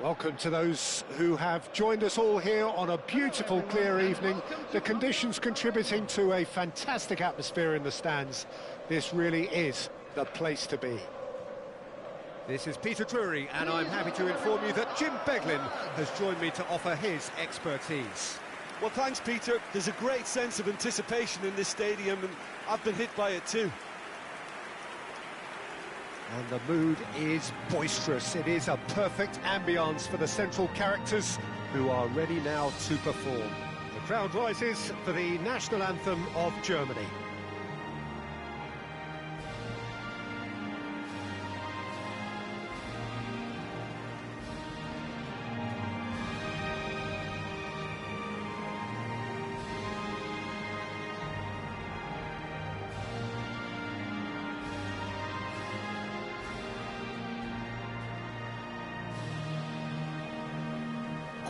Welcome to those who have joined us all here on a beautiful, clear evening. The conditions contributing to a fantastic atmosphere in the stands. This really is the place to be. This is Peter Drury, and I'm happy to inform you that Jim Beglin has joined me to offer his expertise. Well, thanks, Peter. There's a great sense of anticipation in this stadium, and I've been hit by it too. And the mood is boisterous. It is a perfect ambience for the central characters who are ready now to perform. The crowd rises for the national anthem of Germany.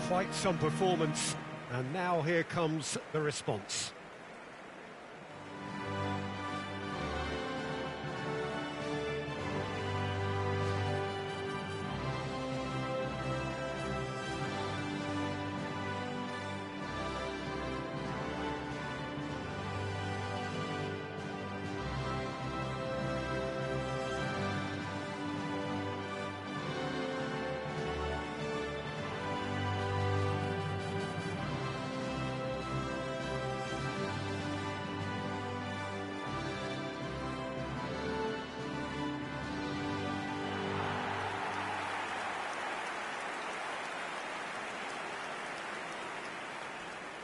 Quite some performance, and now here comes the response.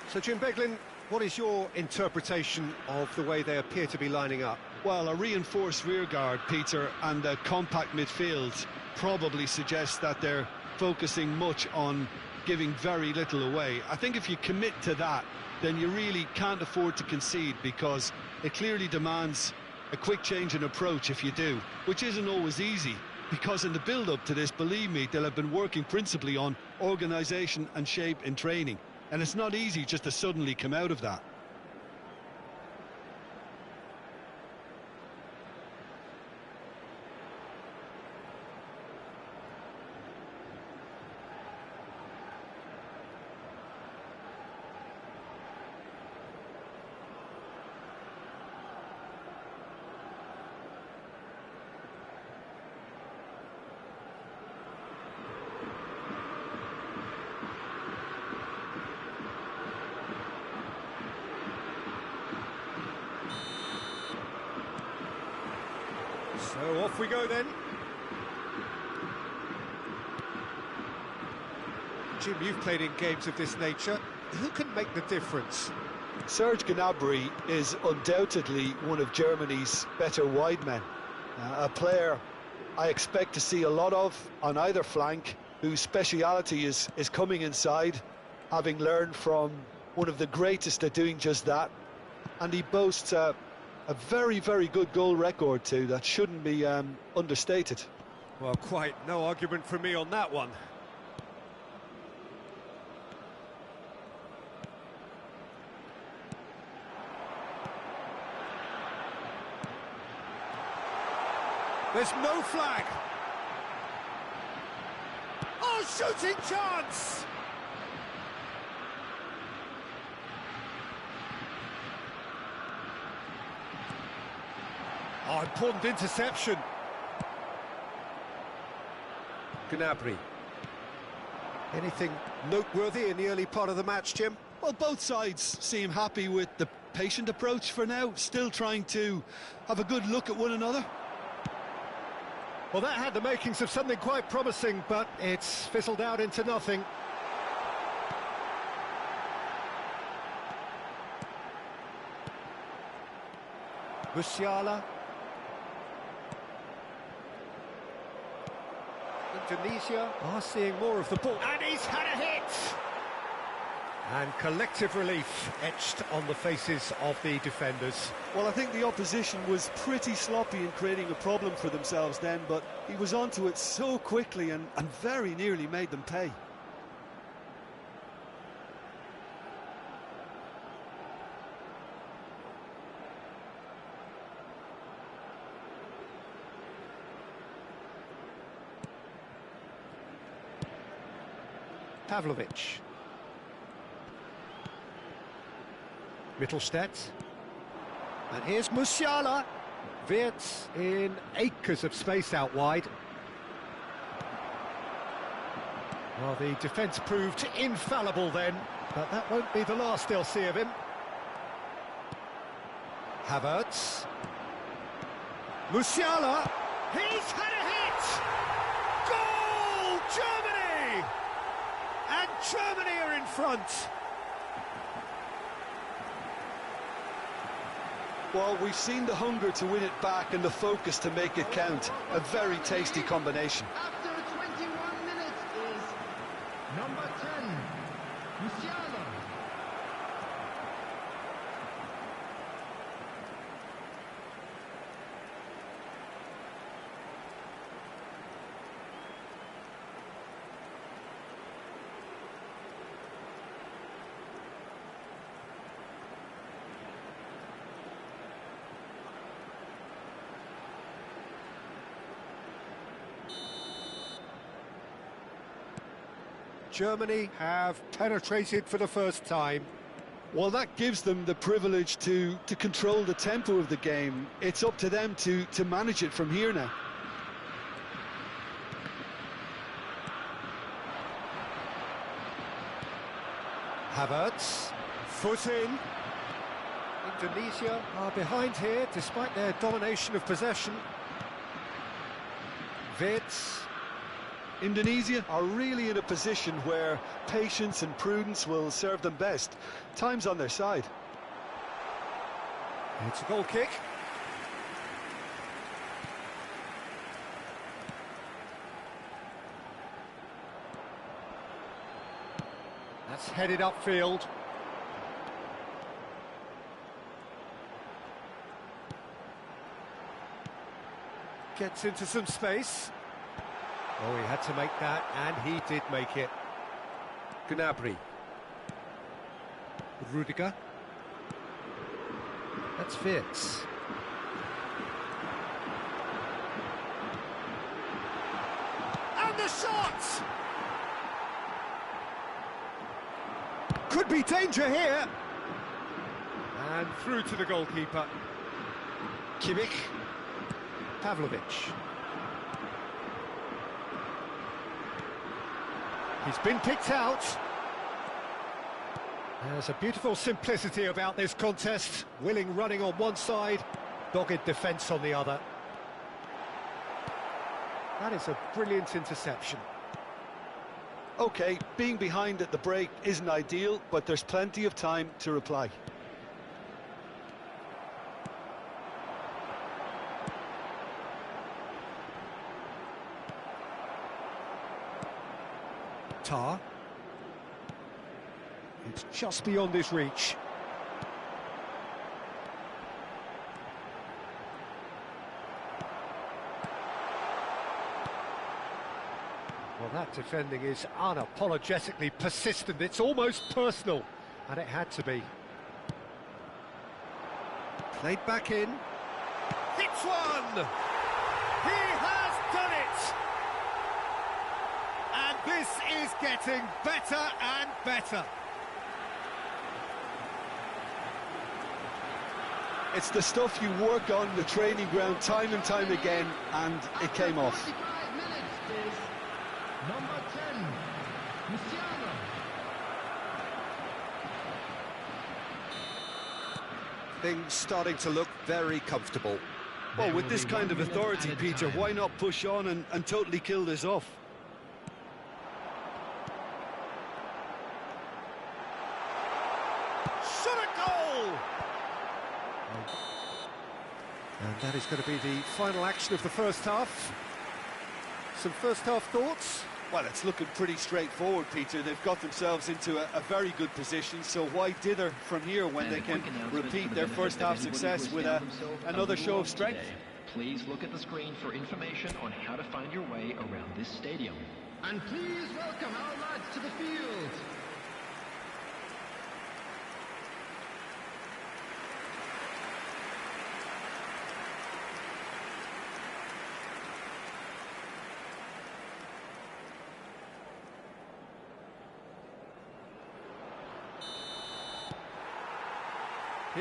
So, Jim Beglin, what is your interpretation of the way they appear to be lining up? Well, a reinforced rearguard, Peter, and a compact midfield probably suggests that they're focusing much on giving very little away. I think if you commit to that, then you really can't afford to concede, because it clearly demands a quick change in approach if you do, which isn't always easy, because in the build-up to this, believe me, they'll have been working principally on organisation and shape in training. And it's not easy just to suddenly come out of that. So off we go then. Jim, you've played in games of this nature. Who can make the difference? Serge Gnabry is undoubtedly one of Germany's better wide men. A player I expect to see a lot of on either flank, whose speciality is coming inside, having learned from one of the greatest at doing just that. And he boasts a very, very good goal record too. That shouldn't be understated. Well, quite no argument from me on that one. There's no flag. Oh, shooting chance! Oh, important interception. Gnabry. Anything noteworthy in the early part of the match, Jim? Well, both sides seem happy with the patient approach for now, still trying to have a good look at one another. Well, that had the makings of something quite promising, but it's fizzled out into nothing. Musiala. Indonesia are seeing more of the ball, and he's had a hit! And collective relief etched on the faces of the defenders. Well, I think the opposition was pretty sloppy in creating a problem for themselves then, but he was onto it so quickly and very nearly made them pay. Pavlovic. Mittelstädt. And here's Musiala. Wirtz in acres of space out wide. Well, the defence proved infallible then, but that won't be the last they'll see of him. Havertz. Musiala. He's had a hit! Goal! Germany! And Germany are in front. Well, we've seen the hunger to win it back and the focus to make it count. A very tasty combination. After 21 minutes is number 10, Musiala. Germany have penetrated for the first time. Well, that gives them the privilege to control the tempo of the game. It's up to them to manage it from here now. Havertz, foot in. Indonesia are behind here, despite their domination of possession. Wirtz. Indonesia are really in a position where patience and prudence will serve them best. Time's on their side. It's a goal kick. That's headed upfield. Gets into some space. Oh, he had to make that, and he did make it. Gnabry. Rudiger. That's Wirtz. And the shot! Could be danger here. And through to the goalkeeper. Kimmich. Pavlovic. He's been picked out. There's a beautiful simplicity about this contest. Willing running on one side, dogged defence on the other. That is a brilliant interception. OK, being behind at the break isn't ideal, but there's plenty of time to reply. Tar. It's just beyond his reach. Well, that defending is unapologetically persistent. It's almost personal, and it had to be. Played back in. Hits one! He has done it! And this is getting better and better. It's the stuff you work on the training ground time and time again, and it came off. 45 minutes is number 10, Musiala. Things starting to look very comfortable. Well, with this kind of authority, Peter, why not push on and totally kill this off? Shot a goal! And that is going to be the final action of the first half. Some first half thoughts? Well, it's looking pretty straightforward, Peter. They've got themselves into a very good position, so why dither from here when they can repeat their first half success with another show of strength? Please look at the screen for information on how to find your way around this stadium. And please welcome our lads to the field.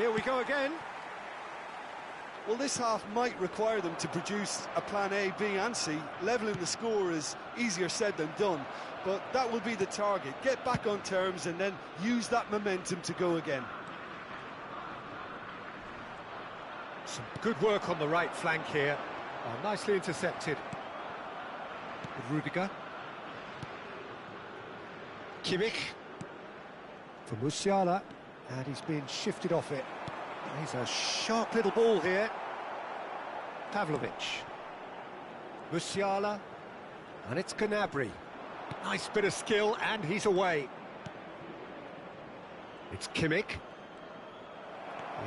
Here we go again. Well, this half might require them to produce a plan A, B and C. Levelling the score is easier said than done, but that will be the target. Get back on terms and then use that momentum to go again. Some good work on the right flank here. Oh, nicely intercepted. Rudiger. Kimmich. For Musiala. And he's being shifted off it. He's a sharp little ball here. Pavlovic. Musiala. And it's Gnabry. Nice bit of skill, and he's away. It's Kimmich.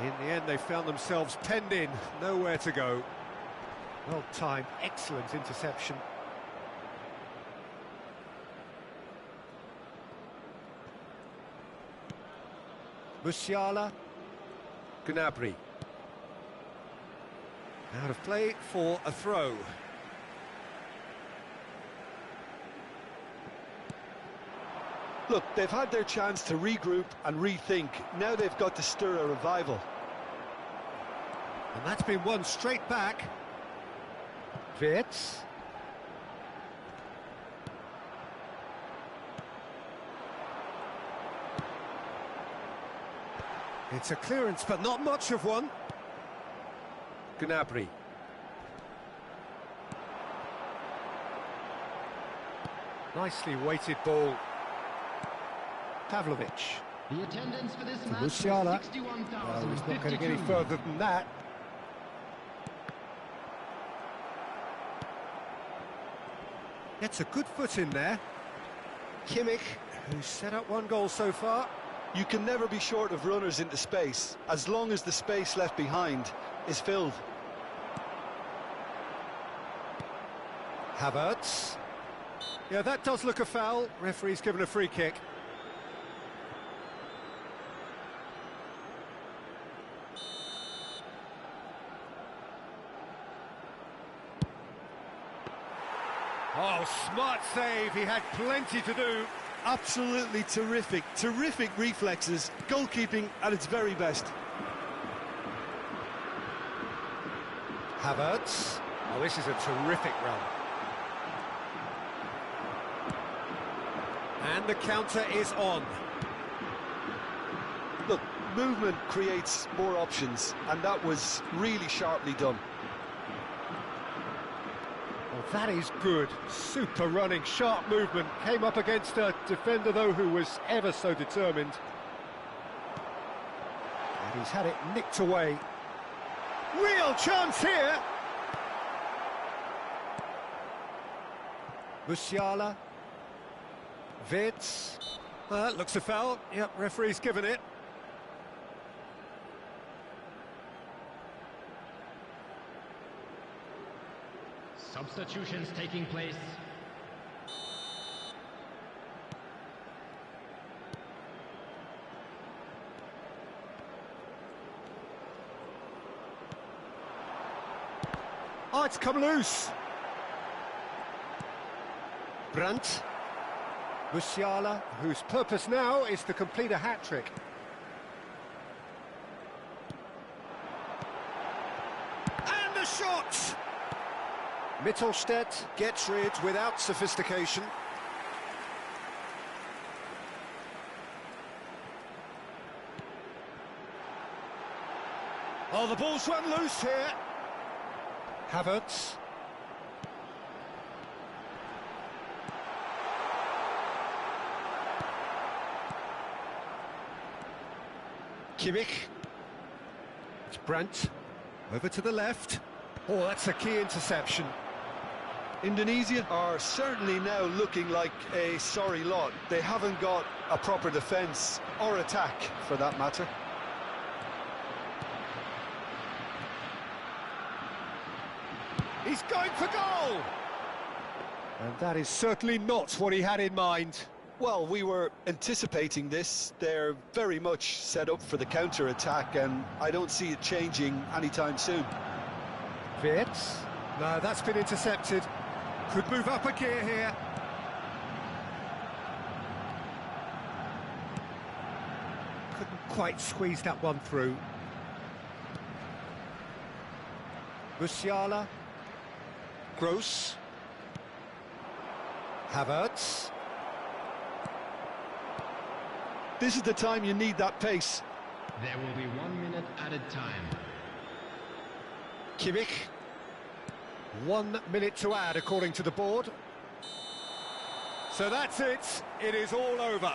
In the end, they found themselves penned in, nowhere to go. Well timed, excellent interception. Musiala, Gnabry. Out of play for a throw. Look, they've had their chance to regroup and rethink. Now they've got to stir a revival. And that's been won straight back. Wirtz. It's a clearance, but not much of one. Gnabry. Nicely weighted ball. Pavlovic. The attendance for this match Musiala. is Well, he's not going to get any 61,052. further than that. Gets a good foot in there. Kimmich, who's set up one goal so far. You can never be short of runners into space, as long as the space left behind is filled. Havertz. Yeah, that does look a foul. Referee's given a free kick. Oh, smart save. He had plenty to do. Absolutely terrific, terrific reflexes, goalkeeping at its very best. Havertz. Oh, this is a terrific run. And the counter is on. Look, movement creates more options, and that was really sharply done. Well, that is good. Super running, sharp movement. Came up against a defender, though, who was ever so determined. And he's had it nicked away. Real chance here! Musiala. Wirtz. That looks a foul. Yep, referee's given it. Substitutions taking place. Oh, it's come loose. Brandt. Musiala, whose purpose now is to complete a hat-trick. And the shot! Mittelstädt gets rid without sophistication. Oh, the ball's run loose here. Havertz. Kimmich. It's Brandt. Over to the left. Oh, that's a key interception. Indonesia are certainly now looking like a sorry lot. They haven't got a proper defence, or attack, for that matter. He's going for goal! And that is certainly not what he had in mind. Well, we were anticipating this. They're very much set up for the counter-attack, and I don't see it changing anytime soon. Wirtz. No, that's been intercepted. Could move up a gear here. Couldn't quite squeeze that one through. Musiala. Gross. Havertz. This is the time you need that pace. There will be 1 minute added time. Kimmich. 1 minute to add, according to the board. So that's it. It is all over.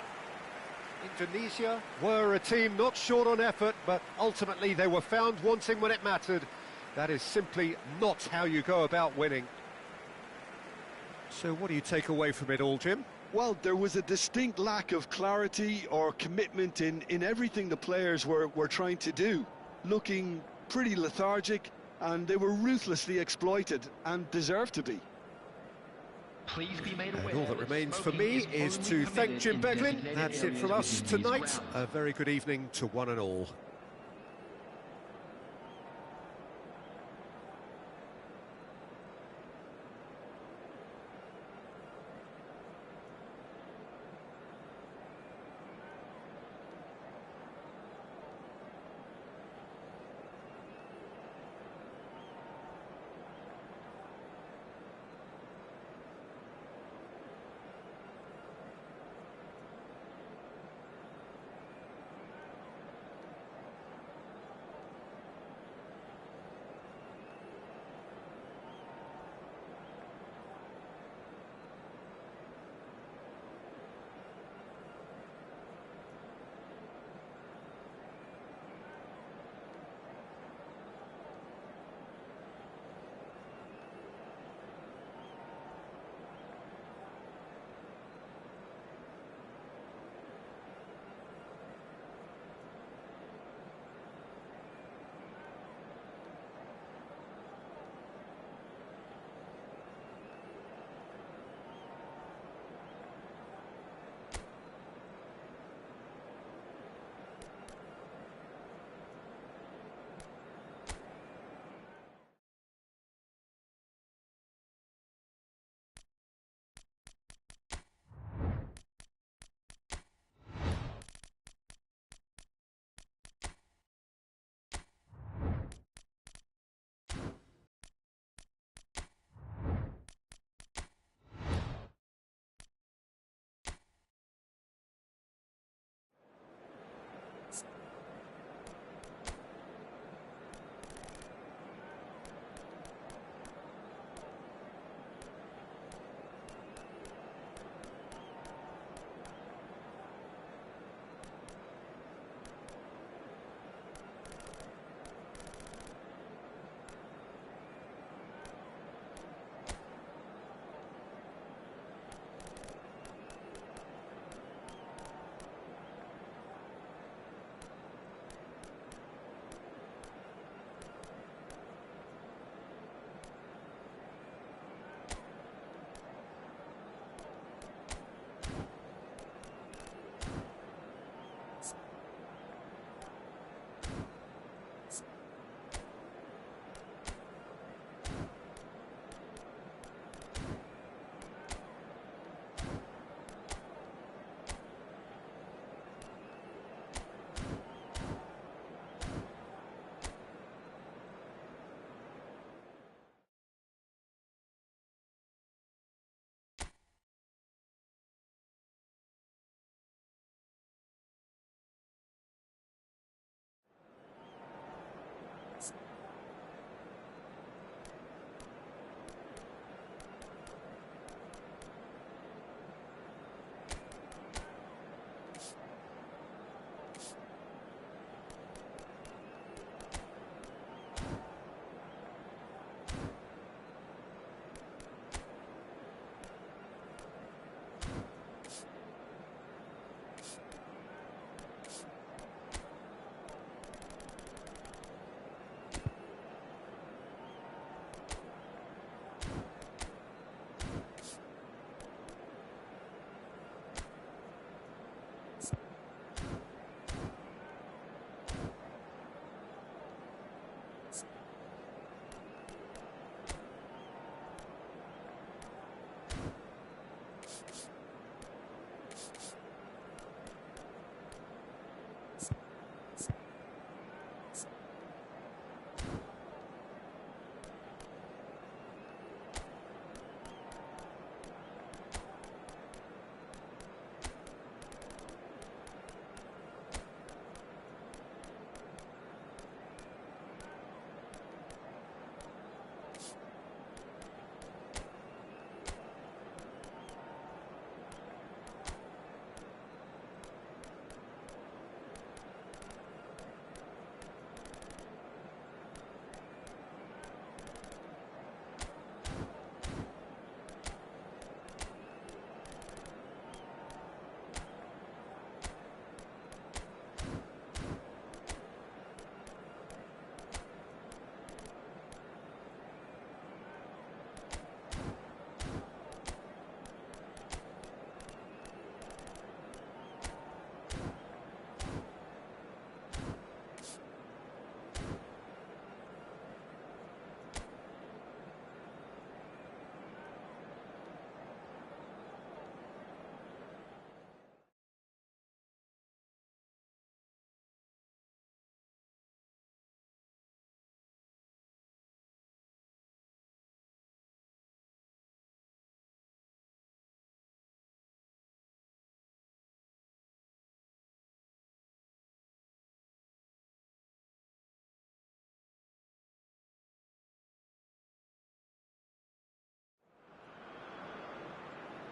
Indonesia were a team not short on effort, but ultimately they were found wanting when it mattered. That is simply not how you go about winning. So what do you take away from it all, Jim? Well, there was a distinct lack of clarity or commitment in everything the players were trying to do. Looking pretty lethargic, and they were ruthlessly exploited and deserved to be. Please be made aware And all that remains for smoking me is only to thank permitted Jim in Beglin. designated That's it areas from us within these tonight. grounds. A very good evening to one and all.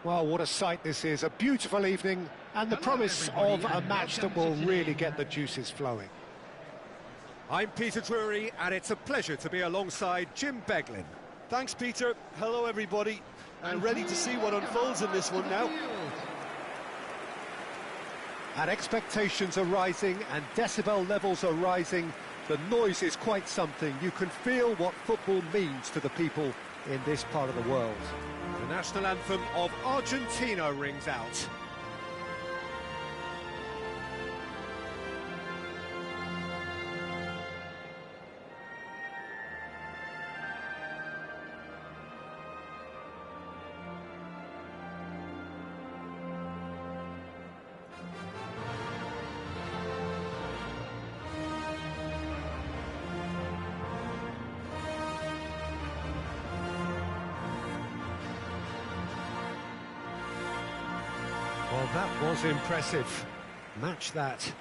Well, what a sight this is, a beautiful evening, and the promise of a match that will really get the juices flowing. I'm Peter Drury, and it's a pleasure to be alongside Jim Beglin. Thanks, Peter. Hello, everybody. And ready to see what unfolds in this one now. And expectations are rising, and decibel levels are rising. The noise is quite something. You can feel what football means to the people in this part of the world. The national anthem of Argentina rings out. Well, that was impressive. Match that.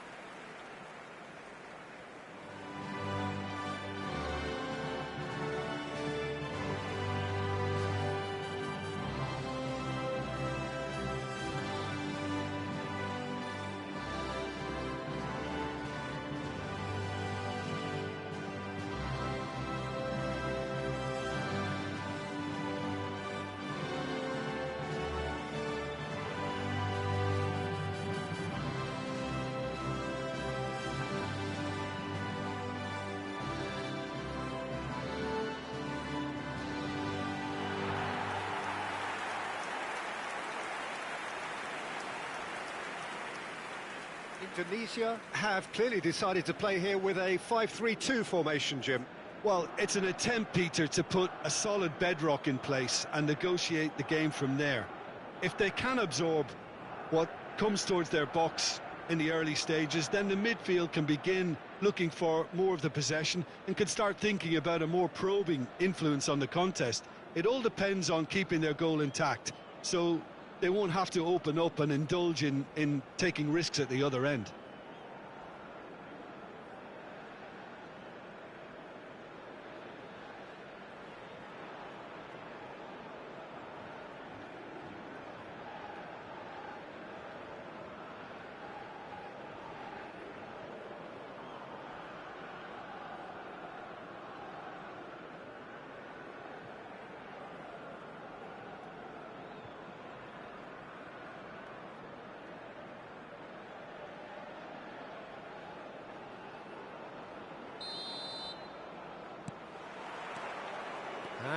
Indonesia have clearly decided to play here with a 5-3-2 formation, Jim. Well, it's an attempt, Peter, to put a solid bedrock in place and negotiate the game from there. If they can absorb what comes towards their box in the early stages, then the midfield can begin looking for more of the possession and can start thinking about a more probing influence on the contest. It all depends on keeping their goal intact, so they won't have to open up and indulge in taking risks at the other end.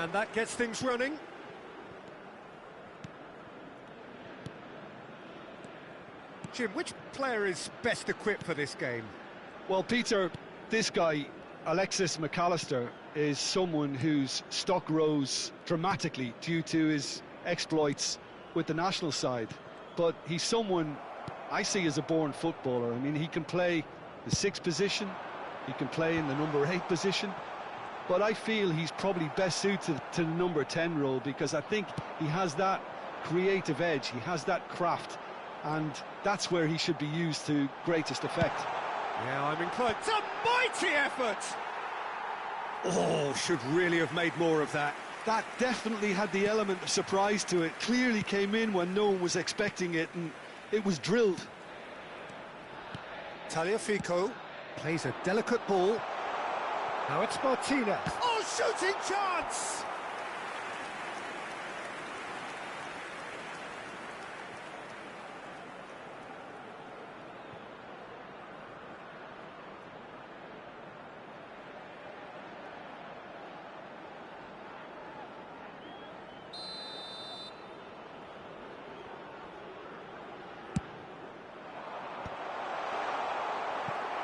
And that gets things running. Jim, which player is best equipped for this game? Well, Peter, this guy, Alexis McAllister, is someone whose stock rose dramatically due to his exploits with the national side. But he's someone I see as a born footballer. I mean, he can play the 6th position, he can play in the number 8 position. But I feel he's probably best suited to the number 10 role because I think he has that creative edge, he has that craft, and that's where he should be used to greatest effect. Yeah, I'm inclined. It's a mighty effort! Oh, should really have made more of that. That definitely had the element of surprise to it. Clearly came in when no one was expecting it, and it was drilled. Tagliafico plays a delicate ball. Now it's Martinez. Oh, shooting chance!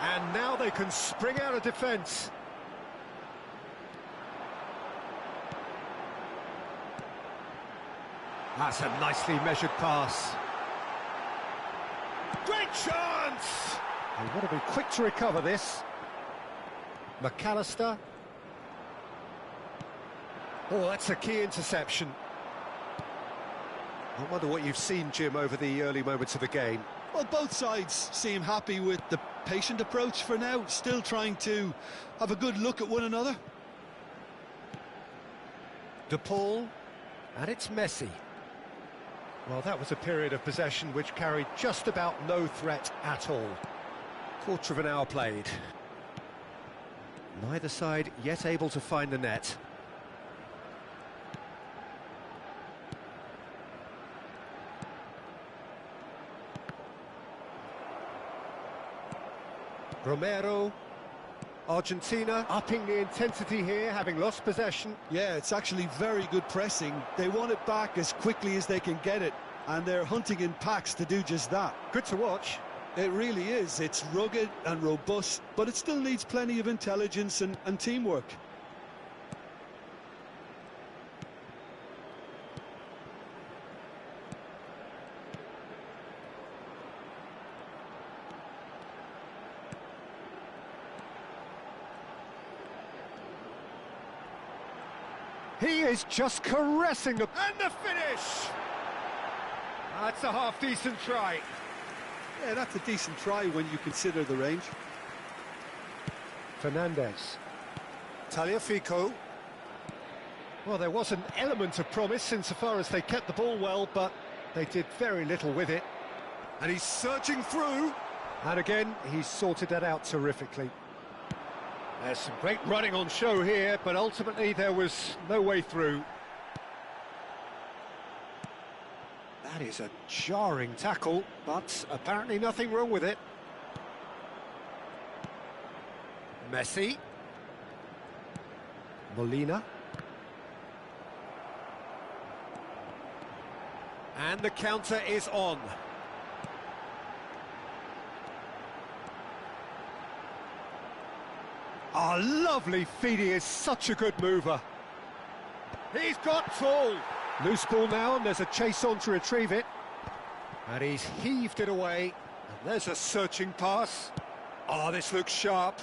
And now they can spring out of defence. That's a nicely measured pass. Great chance! They want to be quick to recover this. McAllister. Oh, that's a key interception. I wonder what you've seen, Jim, over the early moments of the game. Well, both sides seem happy with the patient approach for now, still trying to have a good look at one another. De Paul, and it's Messi. Well, that was a period of possession which carried just about no threat at all. Quarter of an hour played. Neither side yet able to find the net. Romero. Argentina upping the intensity here, having lost possession. Yeah, it's actually very good pressing. They want it back as quickly as they can get it, and they're hunting in packs to do just that. Good to watch. It really is. It's rugged and robust, but it still needs plenty of intelligence and teamwork. He is just caressing the... And the finish! That's a half-decent try. Yeah, that's a decent try when you consider the range. Fernandez. Tagliafico. Well, there was an element of promise insofar as they kept the ball well, but they did very little with it. And he's searching through. And again, he's sorted that out terrifically. There's some great running on show here, but ultimately there was no way through. That is a jarring tackle, but apparently nothing wrong with it. Messi. Molina. And the counter is on. Oh, lovely feed. He is such a good mover. He's got full. Loose ball now, and there's a chase on to retrieve it. And he's heaved it away. And there's a searching pass. Oh, this looks sharp.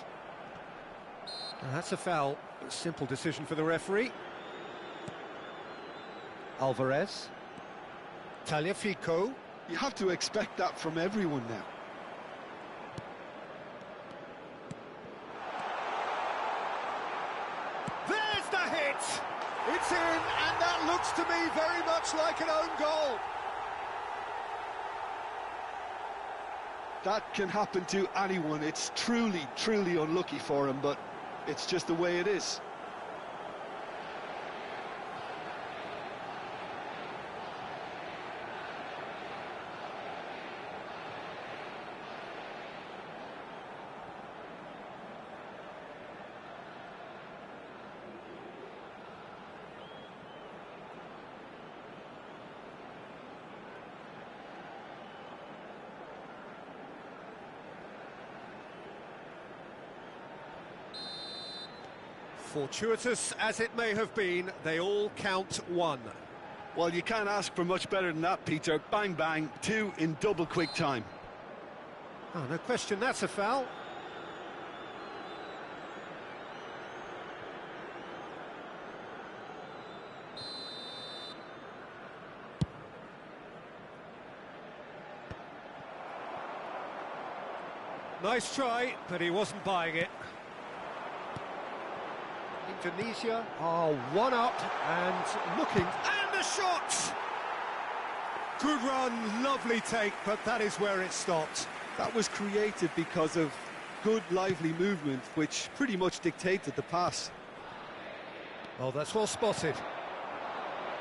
That's a foul. A simple decision for the referee. Alvarez. Tagliafico. You have to expect that from everyone now. There's the hit! It's in, and that looks to me very much like an own goal. That can happen to anyone. It's truly, truly unlucky for him, but it's just the way it is. Fortuitous as it may have been, they all count one. Well, you can't ask for much better than that, Peter. Bang, bang, two in double quick time. Oh, no question, that's a foul. Nice try, but he wasn't buying it. Indonesia are one up and looking, and the shot! Good run, lovely take, but that is where it stopped. That was created because of good, lively movement, which pretty much dictated the pass. Oh, that's well spotted.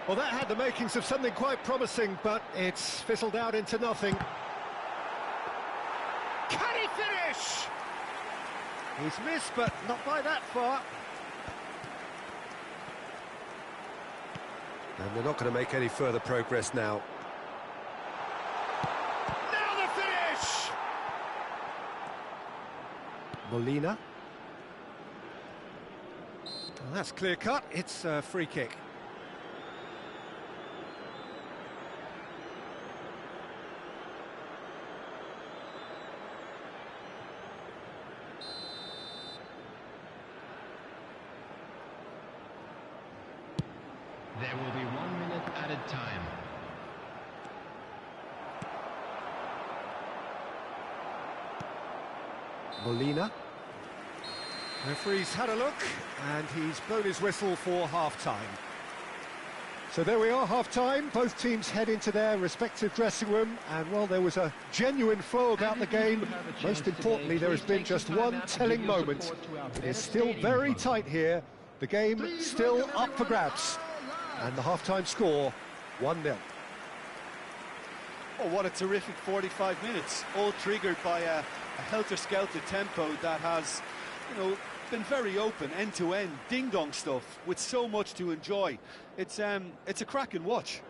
Well, that had the makings of something quite promising, but it's fizzled out into nothing. Can he finish? He's missed, but not by that far. And they're not going to make any further progress now. Now the finish! Molina. Well, that's clear cut. It's a free kick. There will be 1 minute added time. Molina. Referee's had a look, and he's blown his whistle for half-time. So there we are, half-time. Both teams head into their respective dressing room, and, well, there was a genuine flow about the game. Most importantly, there has been just one telling moment. It is still very tight here. The game still up for grabs. And the half-time score, 1-0. Oh, what a terrific 45 minutes, all triggered by a helter-skelter tempo that has, been very open, end-to-end, ding-dong stuff, with so much to enjoy. It's a cracking watch.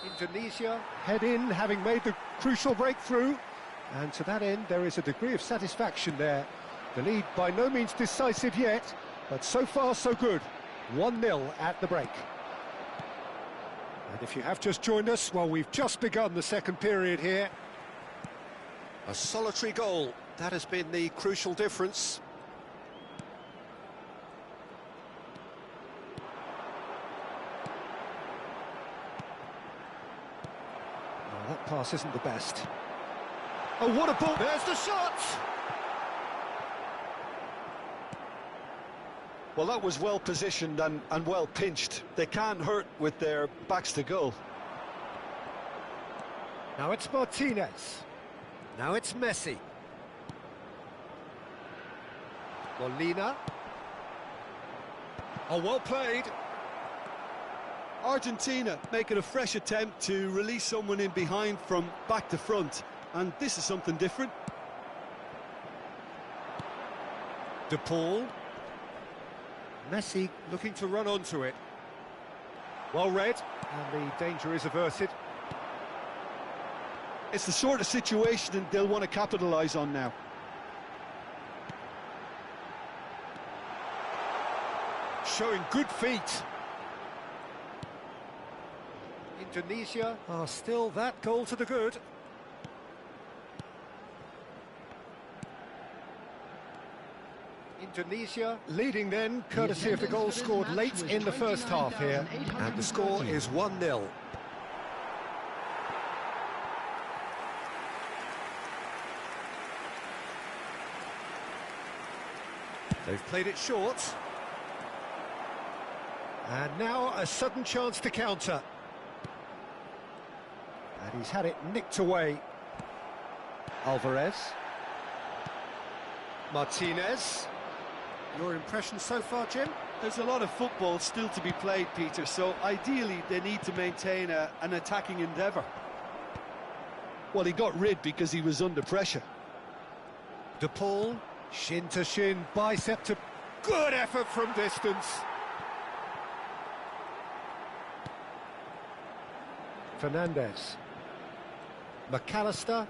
Indonesia head in, having made the crucial breakthrough, and to that end there is a degree of satisfaction there. The lead by no means decisive yet, but so far so good. 1-0 at the break. And if you have just joined us, well, we've just begun the second period here. A solitary goal, that has been the crucial difference. That pass isn't the best. Oh, what a ball! There's the shot! Well, that was well positioned and well pinched. They can't hurt with their backs to goal. Now it's Martinez. Now it's Messi. Molina. Oh, well played. Argentina making a fresh attempt to release someone in behind from back to front, and this is something different. De Paul. Messi looking to run onto it. Well read, and the danger is averted. It's the sort of situation that they'll want to capitalise on now. Showing good feet. Indonesia are still that goal to the good. Indonesia leading then, courtesy of the goal scored late in the first half here. And the score is 1-0. They've played it short. And now a sudden chance to counter. And he's had it nicked away. Alvarez. Martinez. Your impression so far, Jim? There's a lot of football still to be played, Peter, so ideally they need to maintain an attacking endeavour. Well, he got rid because he was under pressure. De Paul, shin to shin, bicep to... Good effort from distance. Fernandez. McAllister.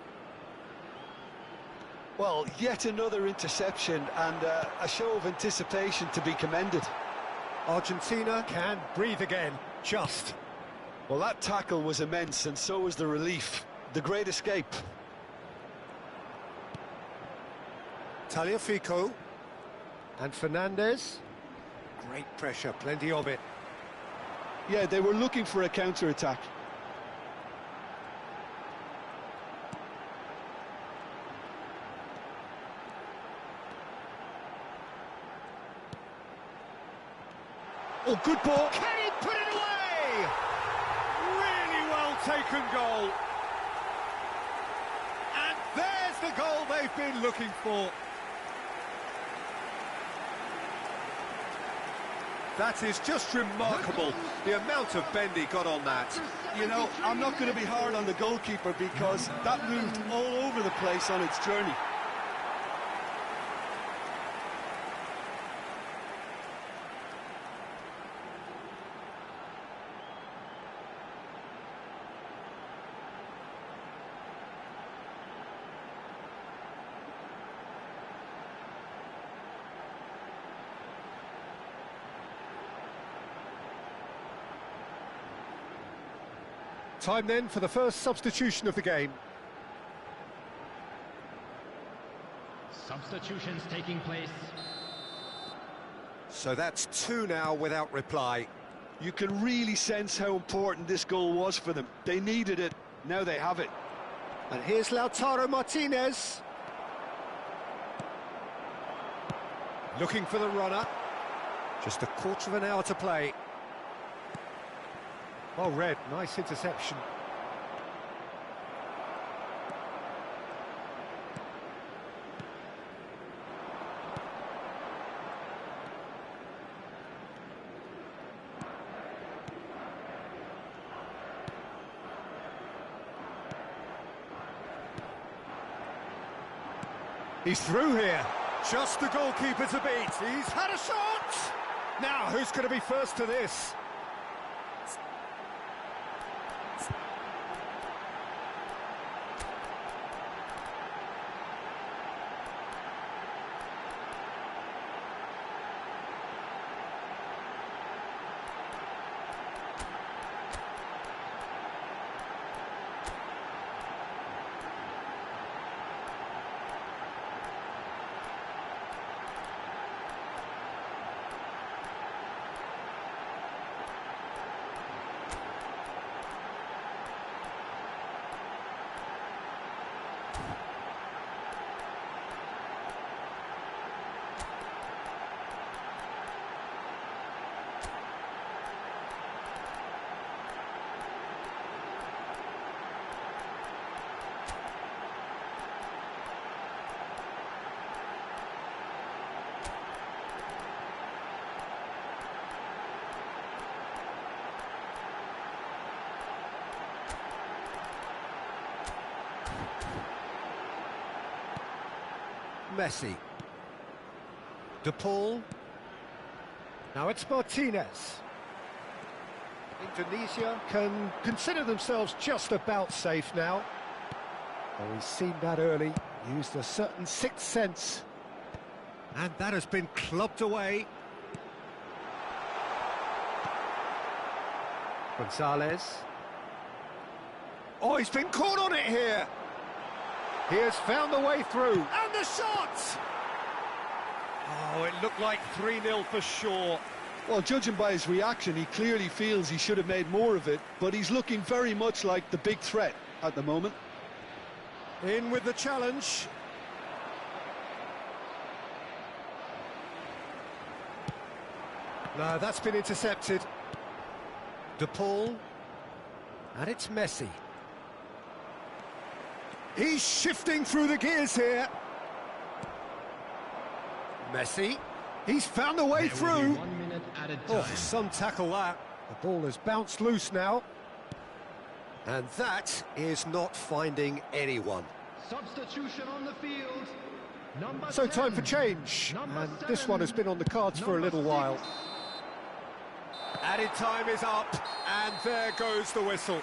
Well, yet another interception and a show of anticipation to be commended. Argentina can breathe again, just. Well, that tackle was immense, and so was the relief. The great escape. Tagliafico. And Fernandez. Great pressure, plenty of it. Yeah, they were looking for a counter-attack. Oh, good ball. Can he put it away? Really well taken goal. And there's the goal they've been looking for. That is just remarkable, the amount of bend he got on that. You know, I'm not going to be hard on the goalkeeper because that moved all over the place on its journey. Time then for the first substitution of the game. Substitutions taking place. So that's two now without reply. You can really sense how important this goal was for them. They needed it, now they have it. And here's Lautaro Martinez. Looking for the runner. Just a quarter of an hour to play. Well read, nice interception. He's through here. Just the goalkeeper to beat. He's had a shot! Now, who's going to be first to this? Messi. De Paul. Now it's Martinez. Indonesia can consider themselves just about safe now. Oh, he's seen that early, used a certain sixth sense. And that has been clubbed away. Gonzalez. Oh, he's been caught on it here. He has found the way through. And the shot! Oh, it looked like 3-0 for sure. Well, judging by his reaction, he clearly feels he should have made more of it, but he's looking very much like the big threat at the moment. In with the challenge. No, that's been intercepted. De Paul. And it's Messi. He's shifting through the gears here. Messi. He's found a way through. 1 minute added Oh, time. some tackle that. The ball has bounced loose now. And that is not finding anyone. Substitution on the field. Number So 10. time for change. Number And 7. this one has been on the cards for a little while. Added time is up, and there goes the whistle.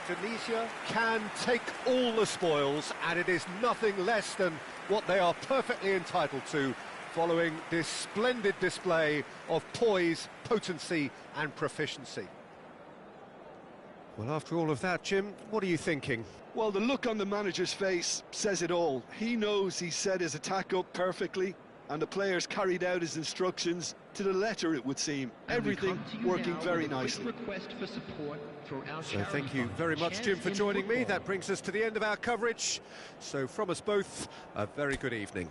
Indonesia can take all the spoils, and it is nothing less than what they are perfectly entitled to, following this splendid display of poise, potency and proficiency. Well, after all of that, Jim, what are you thinking? Well, the look on the manager's face says it all. He knows he set his attack up perfectly, and the players carried out his instructions to the letter, it would seem. And we Everything come to you working now very with a quick nicely. request for support through our So charity thank you fund, very much, Jim, for Chance in joining me. Football. That brings us to the end of our coverage. So from us both, a very good evening.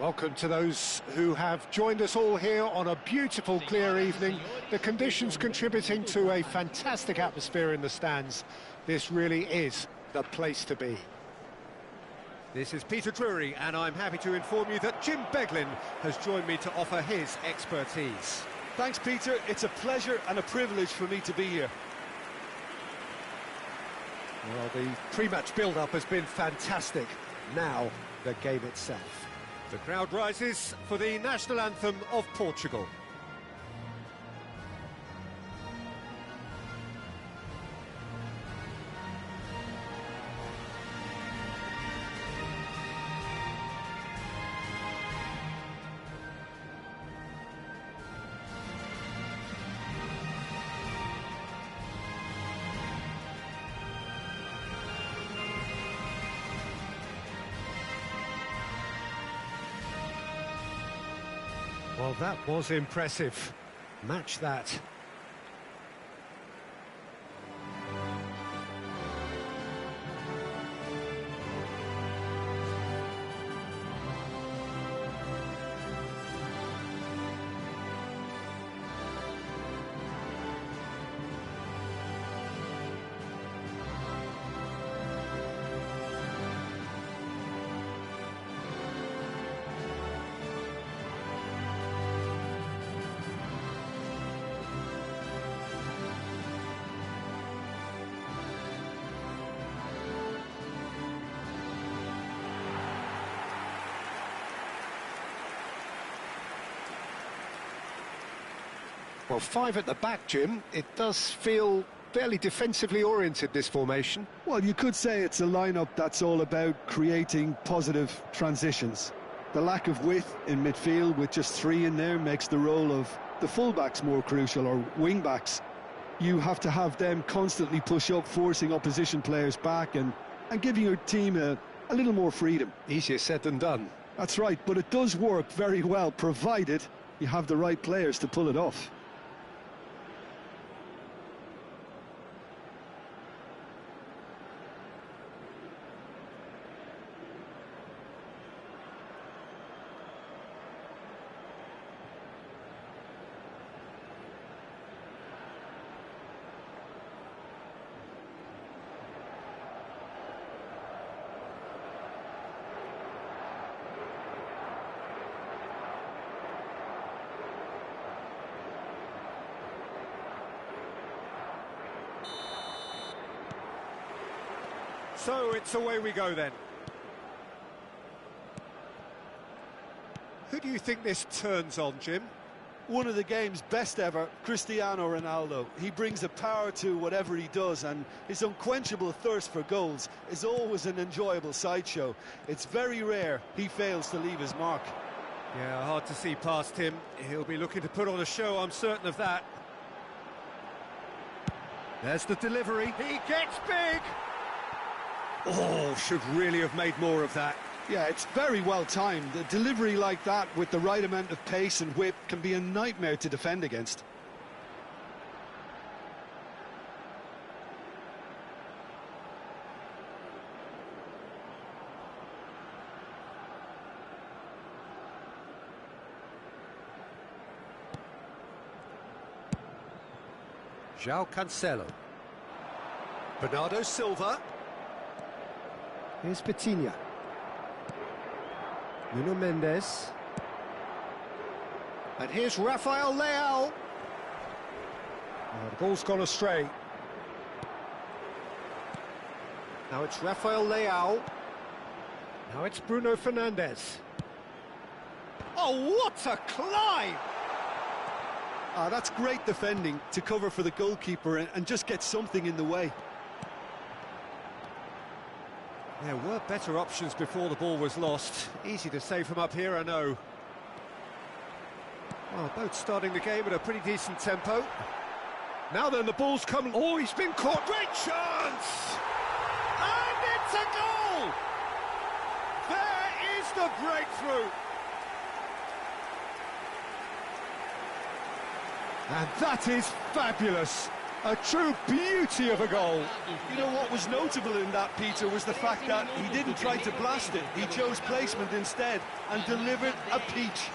Welcome to those who have joined us all here on a beautiful, clear evening. The conditions contributing to a fantastic atmosphere in the stands. This really is the place to be. This is Peter Drury, and I'm happy to inform you that Jim Beglin has joined me to offer his expertise. Thanks, Peter. It's a pleasure and a privilege for me to be here. Well, the pre-match build-up has been fantastic. Now, the game itself. The crowd rises for the national anthem of Portugal. Well, that was impressive. Match that. Well, five at the back, Jim. It does feel fairly defensively oriented, this formation. Well, you could say it's a lineup that's all about creating positive transitions. The lack of width in midfield with just three in there makes the role of the fullbacks more crucial, or wing-backs. You have to have them constantly push up, forcing opposition players back and giving your team a little more freedom. Easier said than done. That's right, but it does work very well, provided you have the right players to pull it off. So it's away we go then. Who do you think this turns on, Jim? One of the game's best ever, Cristiano Ronaldo. He brings a power to whatever he does, and his unquenchable thirst for goals is always an enjoyable sideshow. It's very rare he fails to leave his mark. Yeah, hard to see past him. He'll be looking to put on a show, I'm certain of that. There's the delivery. He gets big! Oh, should really have made more of that. Yeah, it's very well timed. A delivery like that with the right amount of pace and whip can be a nightmare to defend against. João Cancelo. Bernardo Silva. Here's Vitinha. Nuno Mendes. And here's Rafael Leao. Oh, the ball's gone astray. Now it's Rafael Leao. Now it's Bruno Fernandes. Oh, what a climb! That's great defending to cover for the goalkeeper and just get something in the way. There were better options before the ball was lost. Easy to save from up here, I know. Well, both starting the game at a pretty decent tempo. Now then, the ball's coming. Oh, he's been caught. Great chance! And it's a goal! There is the breakthrough. And that is fabulous. A true beauty of a goal. You know what was notable in that, Peter, was the fact that he didn't try to blast it. He chose placement instead and delivered a peach.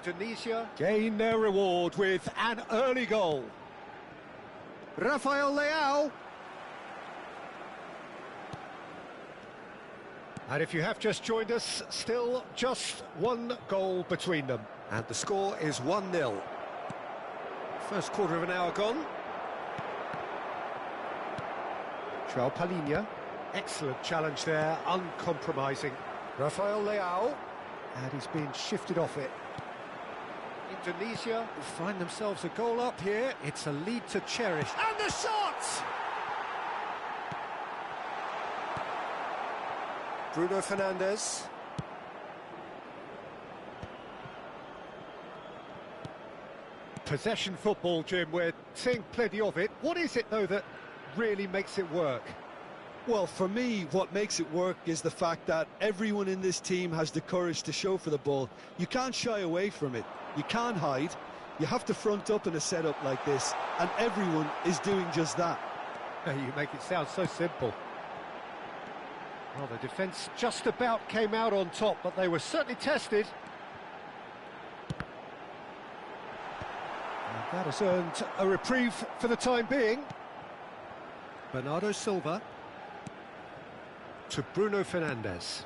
Indonesia gain their reward with an early goal. Rafael Leao. And if you have just joined us, still just one goal between them. And the score is 1-0. First quarter of an hour gone. João Palhinha. Excellent challenge there, uncompromising. Rafael Leao. And he's being shifted off it. Indonesia find themselves a goal up here. It's a lead to cherish. And the shot! Bruno Fernandes. Possession football, Jim, we're seeing plenty of it. What is it, though, that really makes it work? Well, for me, what makes it work is the fact that everyone in this team has the courage to show for the ball. You can't shy away from it. You can't hide. You have to front up in a setup like this, and everyone is doing just that. You make it sound so simple. Well, the defence just about came out on top, but they were certainly tested. And that has earned a reprieve for the time being. Bernardo Silva to Bruno Fernandes.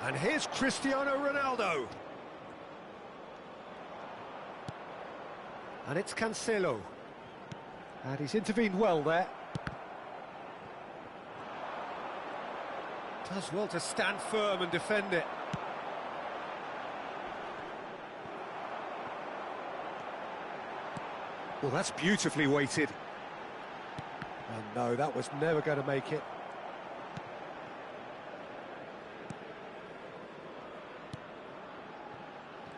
And here's Cristiano Ronaldo. And it's Cancelo. And he's intervened well there. Does well to stand firm and defend it. Well, that's beautifully weighted. And no, that was never going to make it.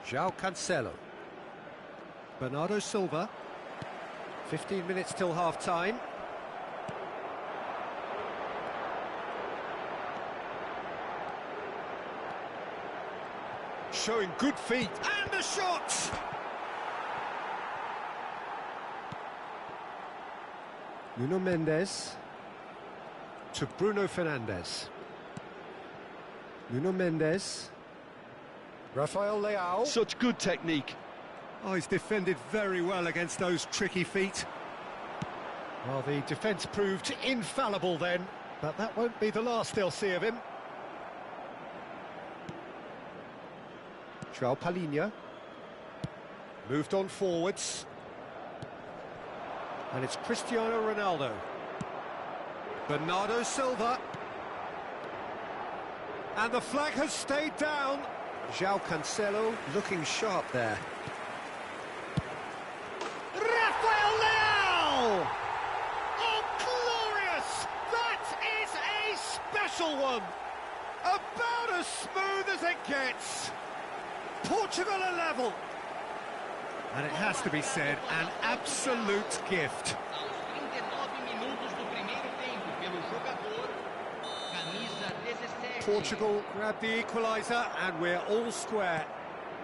João Cancelo. Bernardo Silva. 15 minutes till half-time. Showing good feet. And the shot! Nuno Mendes to Bruno Fernandes. Nuno Mendes. Rafael Leao. Such good technique. Oh, he's defended very well against those tricky feet. Well, the defence proved infallible then, but that won't be the last they'll see of him. João Palhinha. Moved on forwards. And it's Cristiano Ronaldo. Bernardo Silva. And the flag has stayed down. João Cancelo looking sharp there. Rafael Leao! Oh, glorious! That is a special one! About as smooth as it gets. Portugal are level. And it has to be said, an absolute gift. Portugal grabbed the equaliser and we're all square.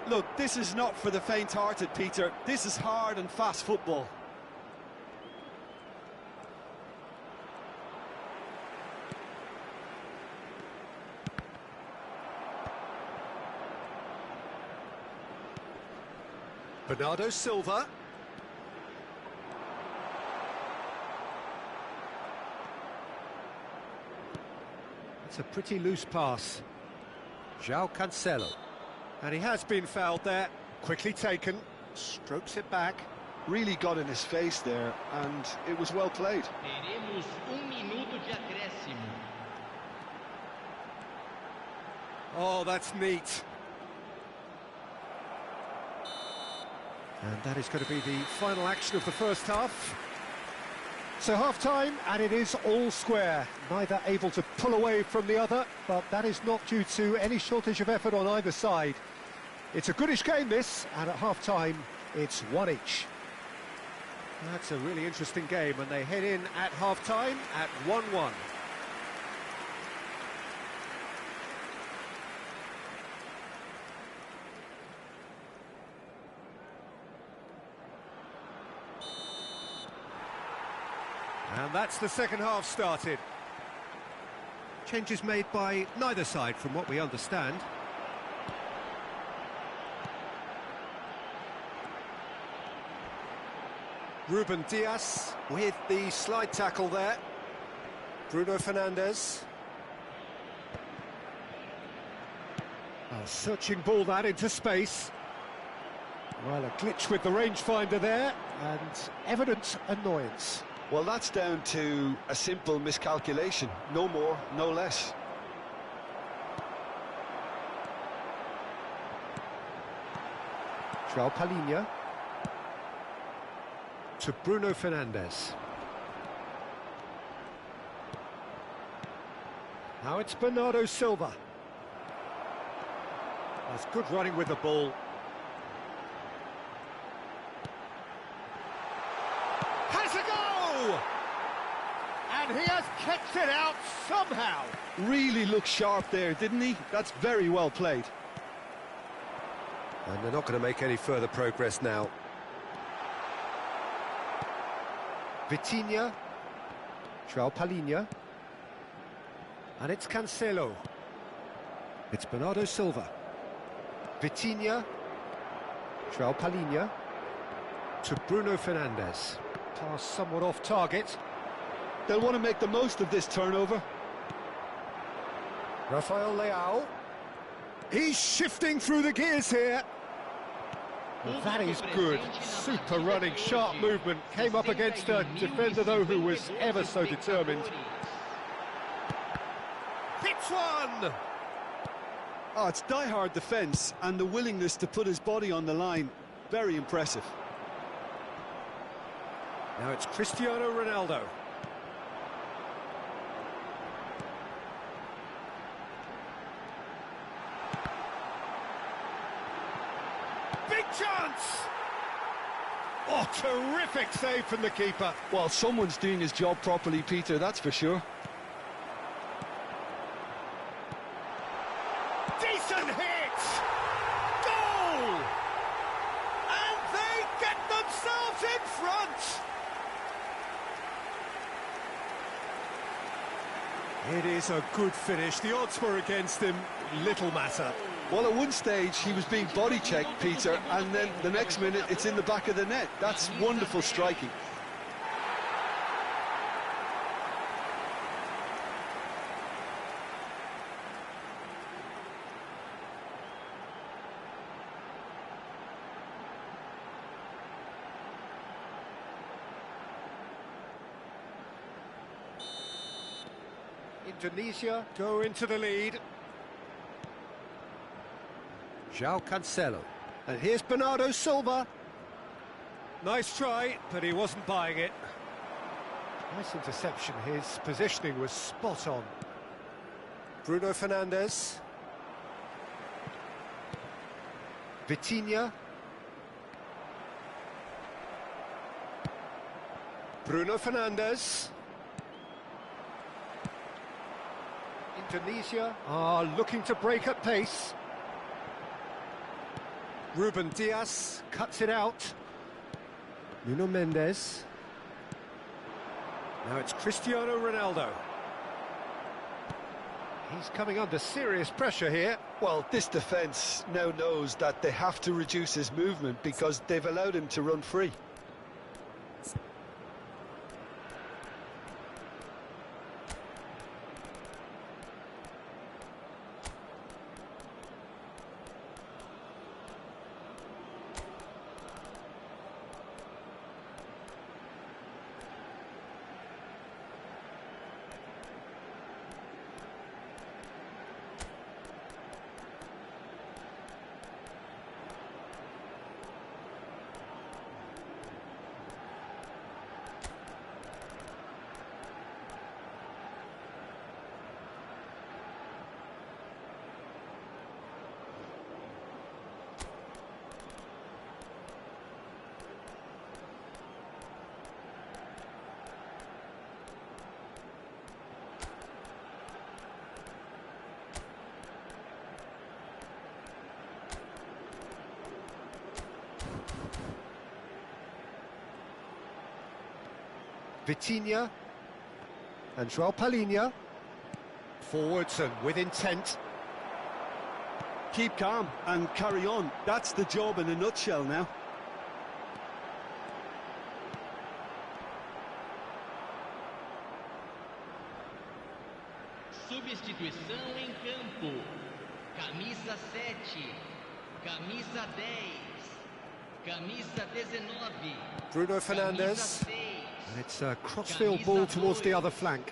Look, this is not for the faint-hearted, Peter. This is hard and fast football. Bernardo Silva. It's a pretty loose pass. João Cancelo. And he has been fouled there. Quickly taken. Strokes it back. Really got in his face there, and it was well played. Teremos minuto de acréscimo. Oh, that's neat. And that is going to be the final action of the first half. So half-time, and it is all square. Neither able to pull away from the other, but that is not due to any shortage of effort on either side. It's a goodish game, this, and at half-time, it's one each. That's a really interesting game, and they head in at half-time at 1-1. And that's the second half started. Changes made by neither side, from what we understand. Ruben Dias with the slide tackle there. Bruno Fernandes. A searching ball that into space. Well, a glitch with the rangefinder there, and evident annoyance. Well, that's down to a simple miscalculation. No more, no less. João Palhinha. To Bruno Fernandes. Now it's Bernardo Silva. That's good running with the ball. Has a go! And he has kept it out somehow. Really looked sharp there, didn't he? That's very well played. And they're not going to make any further progress now. Vitinha. João Palhinha. And it's Cancelo. It's Bernardo Silva. Vitinha. João Palhinha. To Bruno Fernandes. Pass somewhat off target. They'll want to make the most of this turnover. Rafael Leao. He's shifting through the gears here. Well, that is good. Super running, sharp movement. Came up against a defender, though, who was ever so determined. Hits one! Oh, it's die-hard defence, and the willingness to put his body on the line. Very impressive. Now it's Cristiano Ronaldo. Big chance! Oh, terrific save from the keeper. Well, someone's doing his job properly, Peter, that's for sure. Decent hit! Goal! And they get themselves in front! It is a good finish. The odds were against him. Little matter. Well, at one stage, he was being body-checked, Peter, and then the next minute, it's in the back of the net. That's wonderful striking. Indonesia go into the lead. João Cancelo. And here's Bernardo Silva. Nice try, but he wasn't buying it. Nice interception. His positioning was spot on. Bruno Fernandes. Vitinha. Bruno Fernandes. Indonesia are looking to break at pace. Ruben Dias cuts it out. Nuno Mendes. Now it's Cristiano Ronaldo. He's coming under serious pressure here. Well, this defence now knows that they have to reduce his movement because they've allowed him to run free. Vitinha. And João Palhinha. Forwards and with intent. Keep calm and carry on. That's the job in a nutshell now. Substituição em campo. Camisa 7. Camisa 10. Camisa 19. Bruno Fernandes. And it's a crossfield ball towards the other flank.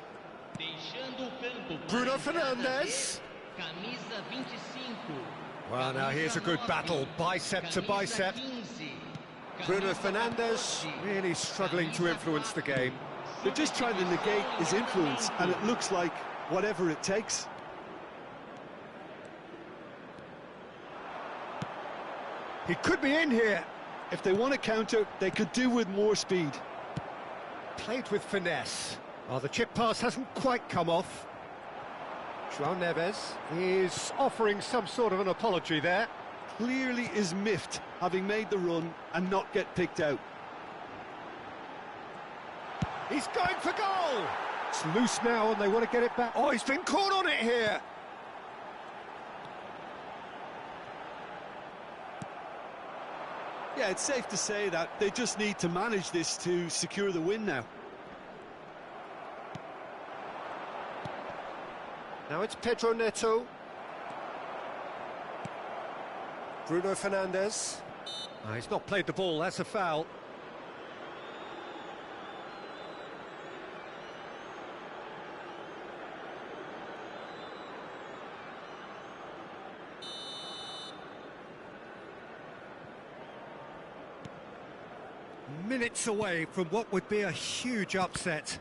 Deixando o campo. Bruno Fernandes. Camisa 25. Well, now here's a good battle, bicep to bicep. Bruno Fernandes really struggling to influence the game. They're just trying to negate his influence, and it looks like whatever it takes. He could be in here. If they want to counter, they could do with more speed. Played with finesse. Oh, the chip pass hasn't quite come off. João Neves is offering some sort of an apology there. Clearly is miffed, having made the run and not get picked out. He's going for goal! It's loose now and they want to get it back. Oh, he's been caught on it here! Yeah, it's safe to say that they just need to manage this to secure the win now. Now it's Pedro Neto. Bruno Fernandes. Oh, he's not played the ball, that's a foul. Minutes away from what would be a huge upset.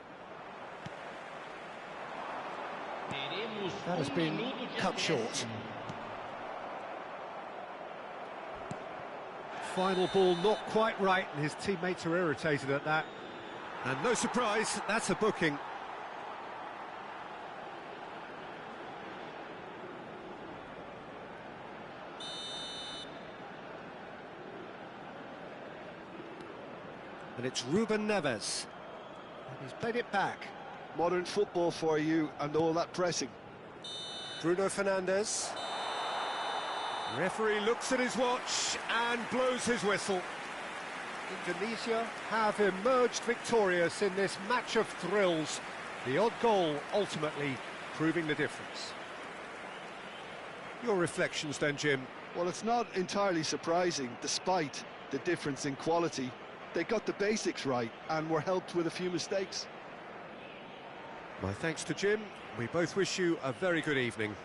That has been cut short. Final ball not quite right, and his teammates are irritated at that. And no surprise, that's a booking. And it's Ruben Neves. And he's played it back. Modern football for you and all that pressing. Bruno Fernandes. Referee looks at his watch and blows his whistle. Indonesia have emerged victorious in this match of thrills. The odd goal ultimately proving the difference. Your reflections then, Jim? Well, it's not entirely surprising, despite the difference in quality. They got the basics right and were helped with a few mistakes. My thanks to Jim. We both wish you a very good evening.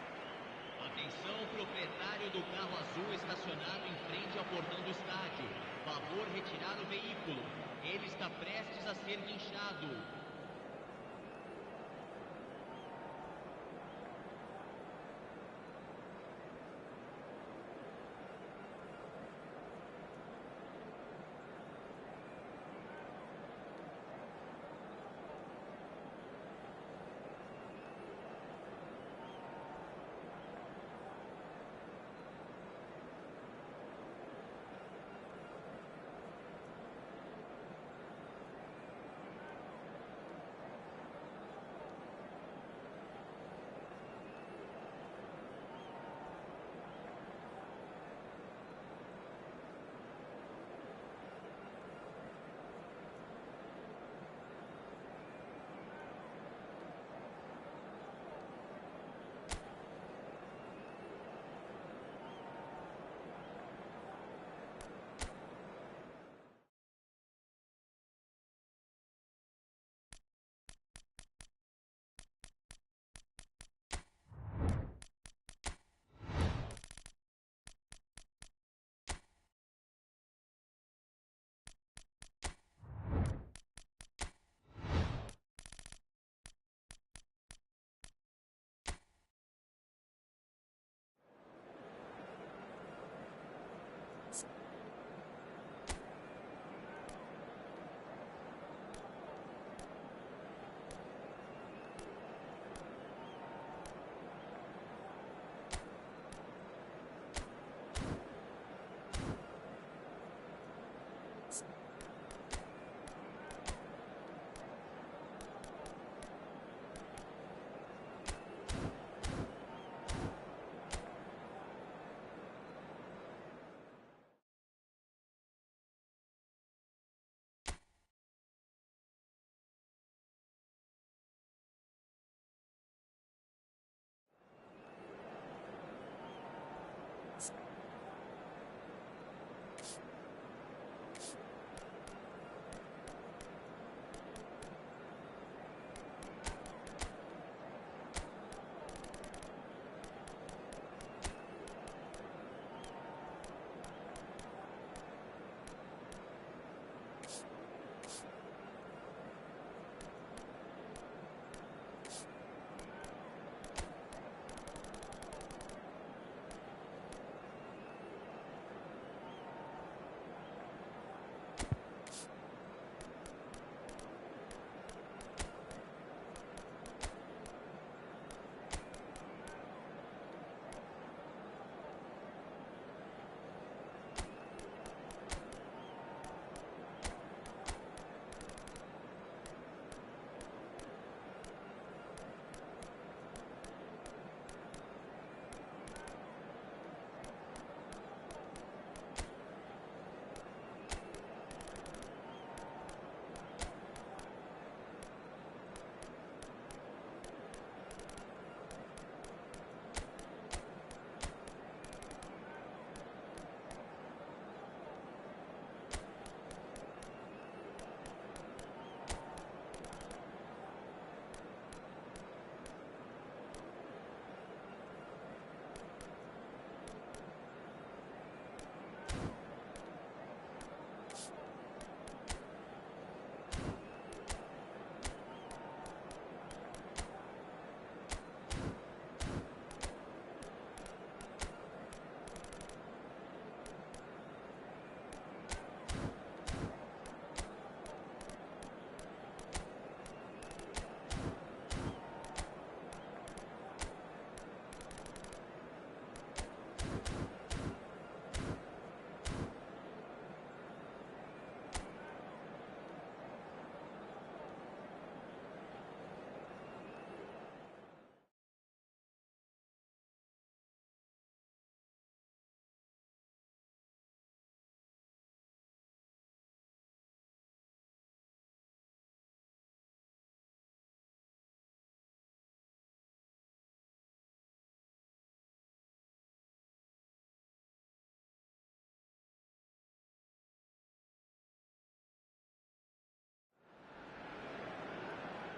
Atenção, proprietário do carro azul estacionado em frente ao portão do estádio. Favor retirar o veículo. Ele está prestes a ser guinchado.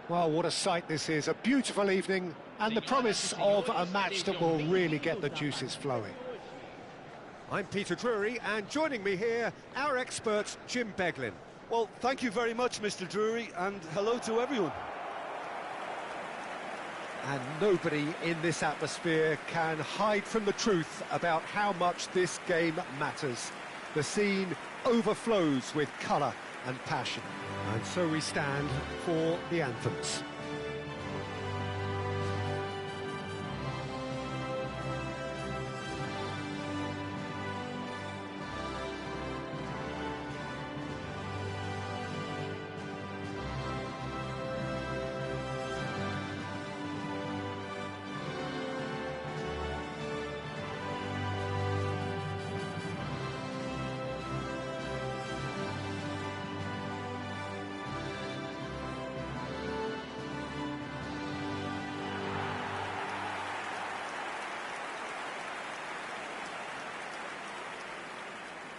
Well, what a sight this is, a beautiful evening and the promise of a match that will really get the juices flowing. I'm Peter Drury, and joining me here, our expert, Jim Beglin. Well, thank you very much, Mr. Drury, and hello to everyone. And nobody in this atmosphere can hide from the truth about how much this game matters. The scene overflows with colour and passion. And so we stand for the anthems.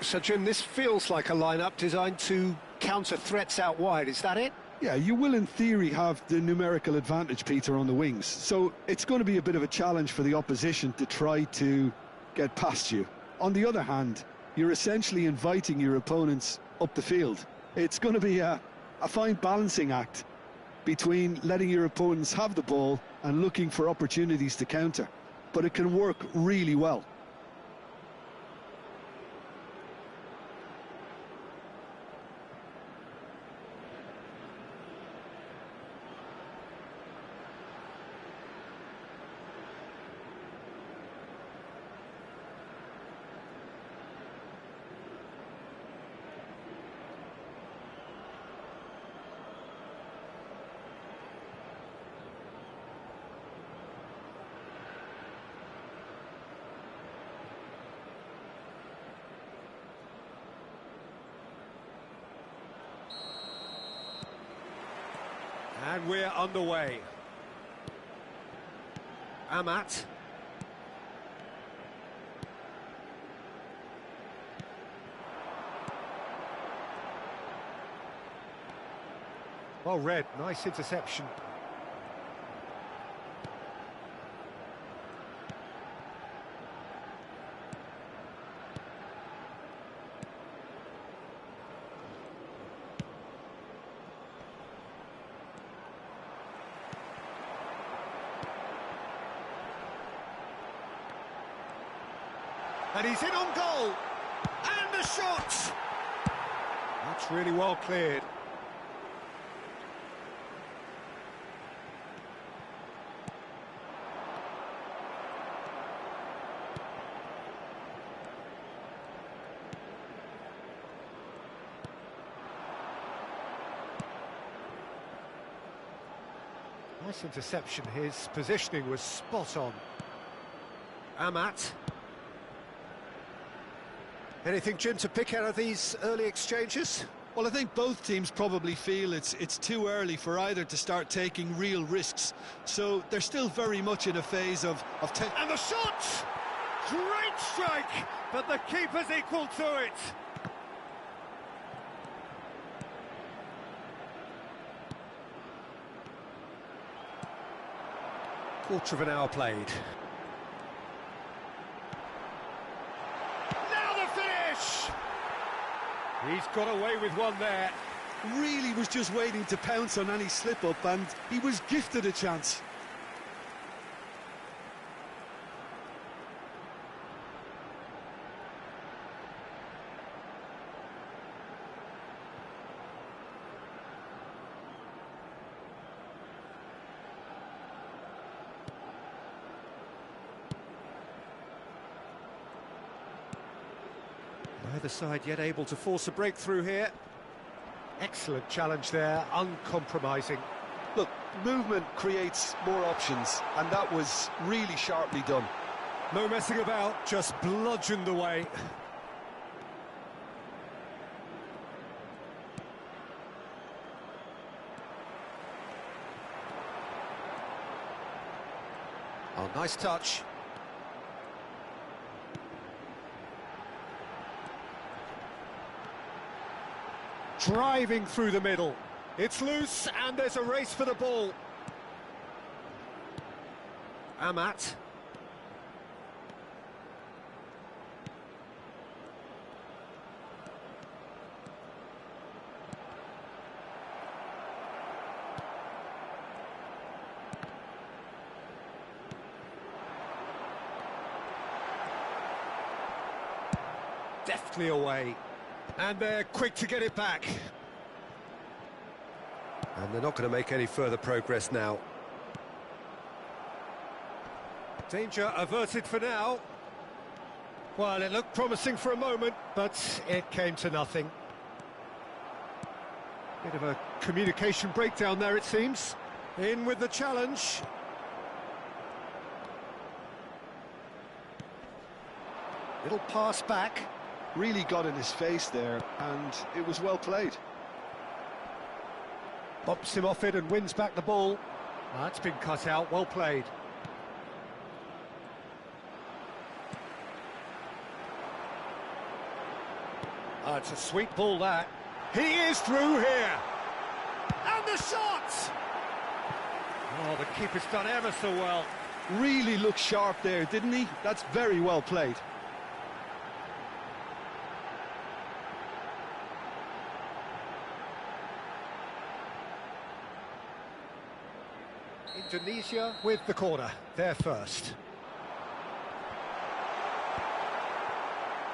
So, Jim, this feels like a lineup designed to counter threats out wide, is that it? Yeah, you will in theory have the numerical advantage, Peter, on the wings. So it's going to be a bit of a challenge for the opposition to try to get past you. On the other hand, you're essentially inviting your opponents up the field. It's going to be a fine balancing act between letting your opponents have the ball and looking for opportunities to counter. But it can work really well. And we're underway. Amat. Well read, nice interception. And he's in on goal. And the shot! That's really well cleared. Nice interception. His positioning was spot on. Amat. Anything, Jim, to pick out of these early exchanges? Well, I think both teams probably feel it's too early for either to start taking real risks. So they're still very much in a phase of And the shot! Great strike, but the keeper's equal to it. Quarter of an hour played. He's got away with one there. Really was just waiting to pounce on any slip-up, and he was gifted a chance. Neither side yet able to force a breakthrough here. Excellent challenge there, uncompromising. Look, movement creates more options, and that was really sharply done. No messing about, just bludgeoned away. Oh, nice touch. Driving through the middle. It's loose, and there's a race for the ball. Amat. Deftly away. And they're quick to get it back. And they're not going to make any further progress now. Danger averted for now. Well, it looked promising for a moment, but it came to nothing. Bit of a communication breakdown there, it seems. In with the challenge. Little pass back. Really got in his face there, and it was well played. Bops him off it and wins back the ball. That's been cut out, well played. It's a sweet ball, that. He is through here. And the shot! Oh, the keeper's done ever so well. Really looked sharp there, didn't he? That's very well played. Indonesia with the corner, they're first.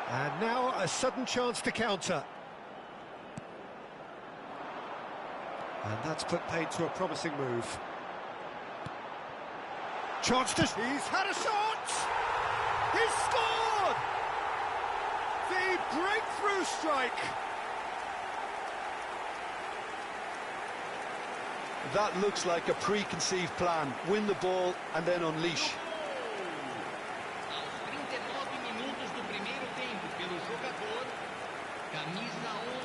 And now a sudden chance to counter. And that's put paid to a promising move. Chance to... He's had a shot! He's scored! The breakthrough strike! That looks like a preconceived plan. Win the ball and then unleash. Aos 39 minutos do primeiro tempo, pelo jogador, camisa 11.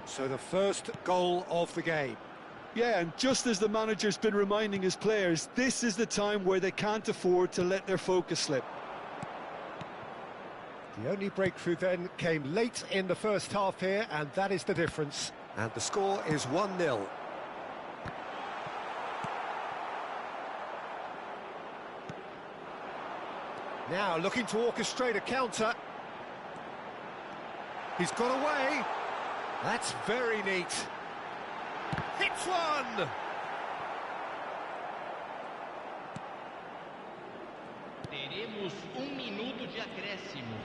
So the first goal of the game. Yeah, and just as the manager's been reminding his players, this is the time where they can't afford to let their focus slip. The only breakthrough then came late in the first half here, and that is the difference. And the score is 1-0. Now looking to orchestrate a counter. He's got away. That's very neat. Hits one! Teremos minuto de acréscimo.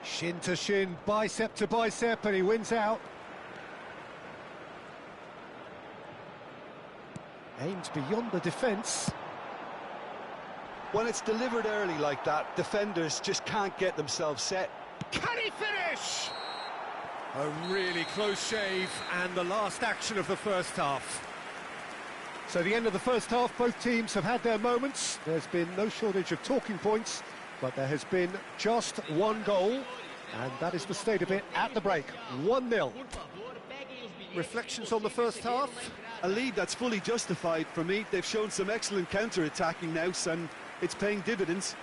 Shin to shin, bicep to bicep, and he wins out. Aimed beyond the defence. When it's delivered early like that, defenders just can't get themselves set. Can he finish? A really close shave, and the last action of the first half. So the end of the first half, both teams have had their moments. There's been no shortage of talking points, but there has been just one goal, and that is the state of it at the break, 1-0. Reflections on the first half? A lead that's fully justified for me. They've shown some excellent counter-attacking now, and it's paying dividends.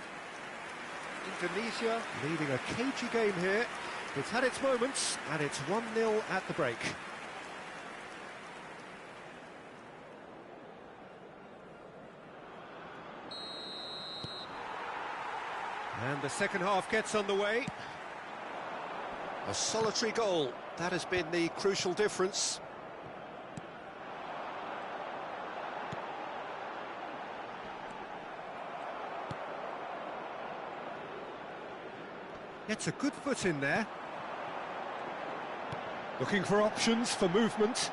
Indonesia leading a cagey game here. It's had its moments, and it's 1-0 at the break. And the second half gets underway. A solitary goal. That has been the crucial difference. Gets a good foot in there. Looking for options for movement.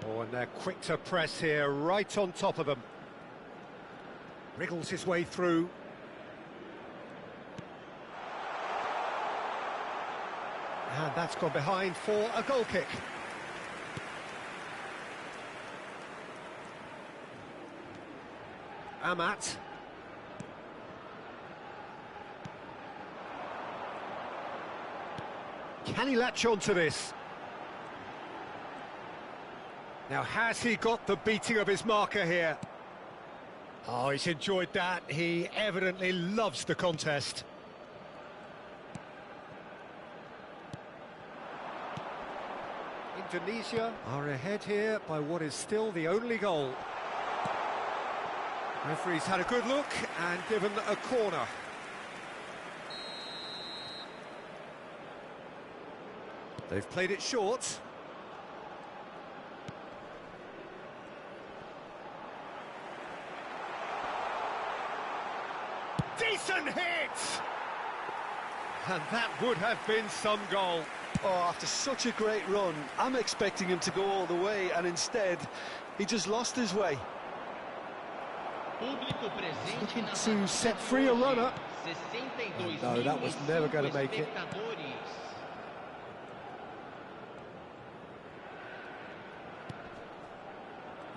Oh, and they're quick to press here, right on top of them. Wriggles his way through. And that's gone behind for a goal kick. Amat. Can he latch on to this? Now, has he got the beating of his marker here? Oh, he's enjoyed that. He evidently loves the contest. Indonesia are ahead here by what is still the only goal. Referee's had a good look and given a corner. They've played it short. Decent hit! And that would have been some goal. Oh, after such a great run, I'm expecting him to go all the way, and instead, he just lost his way. Looking to set free a runner. No, that was never going to make it.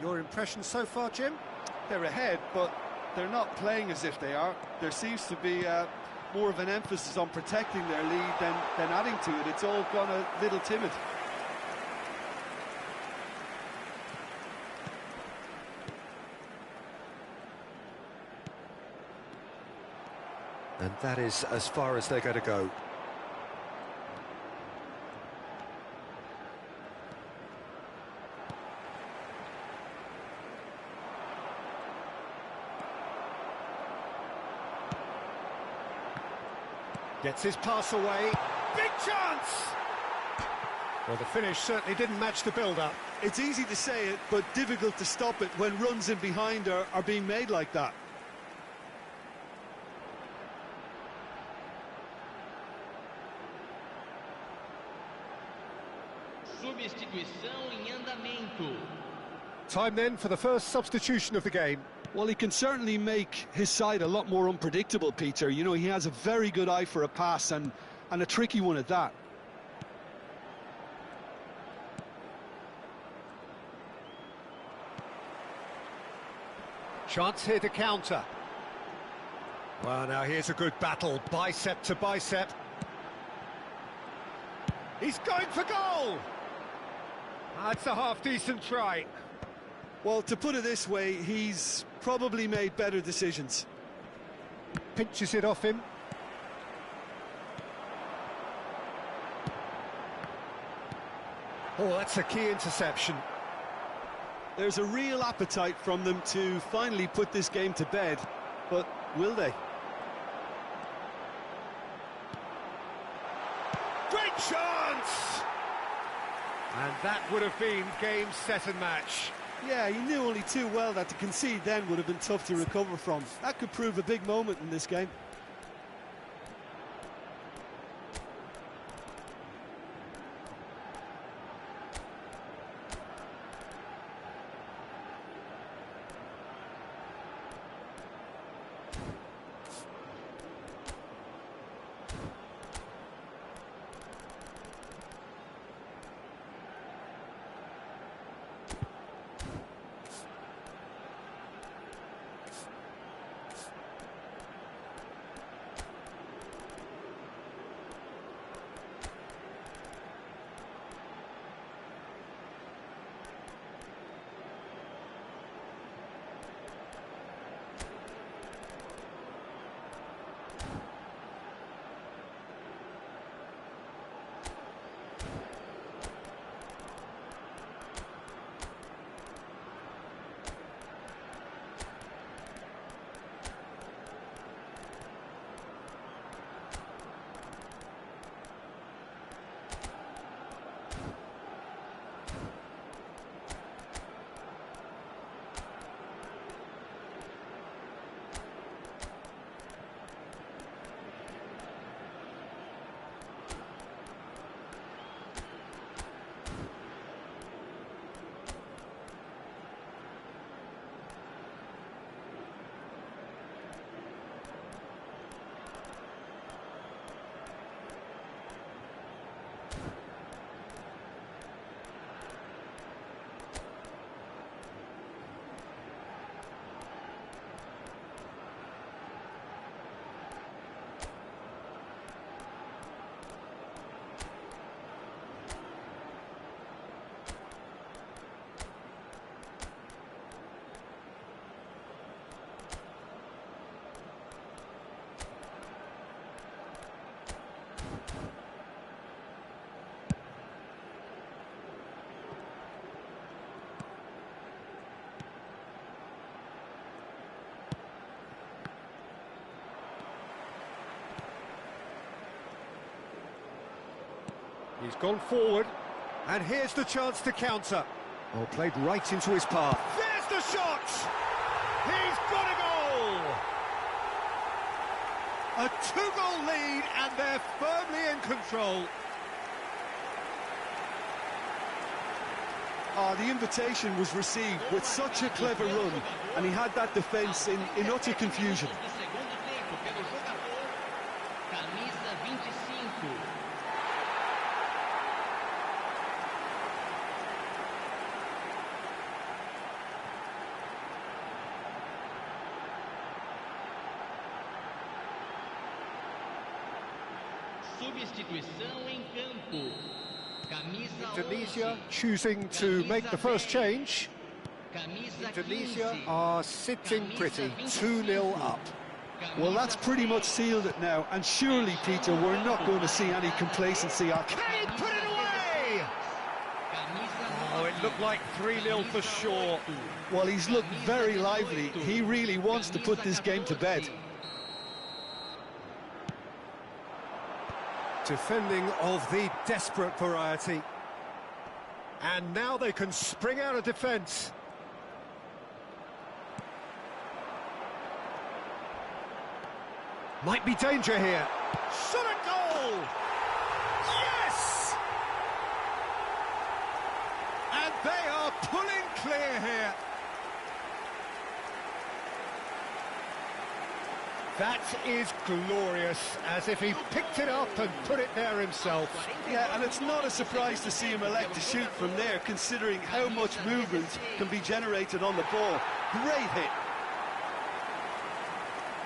Your impression so far, Jim? They're ahead, but they're not playing as if they are. There seems to be more of an emphasis on protecting their lead than adding to it. It's all gone a little timid. And that is as far as they're going to go. Gets his pass away. Big chance! Well, the finish certainly didn't match the build-up. It's easy to say it, but difficult to stop it when runs in behind are being made like that. Substituição em andamento. Time then for the first substitution of the game. Well, he can certainly make his side a lot more unpredictable, Peter. You know, he has a very good eye for a pass and a tricky one at that. Chance here to counter. Well, now here's a good battle, bicep to bicep. He's going for goal! That's a half-decent try. Well, to put it this way, he's probably made better decisions. Pinches it off him. Oh, that's a key interception. There's a real appetite from them to finally put this game to bed, but will they? Great chance! And that would have been game, set and match. Yeah, he knew only too well that to concede then would have been tough to recover from. That could prove a big moment in this game. He's gone forward, and here's the chance to counter. Oh, played right into his path. There's the shot! He's got a goal! A 2-goal lead, and they're firmly in control. Oh, the invitation was received with such a clever run, and he had that defence in utter confusion. Substituição em campo. Indonesia choosing to make the first change. Indonesia are sitting pretty, 2-0 up. Well, that's pretty much sealed it now, and surely, Peter, we're not going to see any complacency. Kane put it away! Oh, it looked like 3-0 for sure. Well, he's looked very lively. He really wants to put this game to bed. Defending of the desperate variety. And now they can spring out of defence. Might be danger here. Shot a goal! Yes! And they are pulling clear here. That is glorious, as if he picked it up and put it there himself. Yeah, and it's not a surprise to see him elect to shoot from there, considering how much movement can be generated on the ball. Great hit.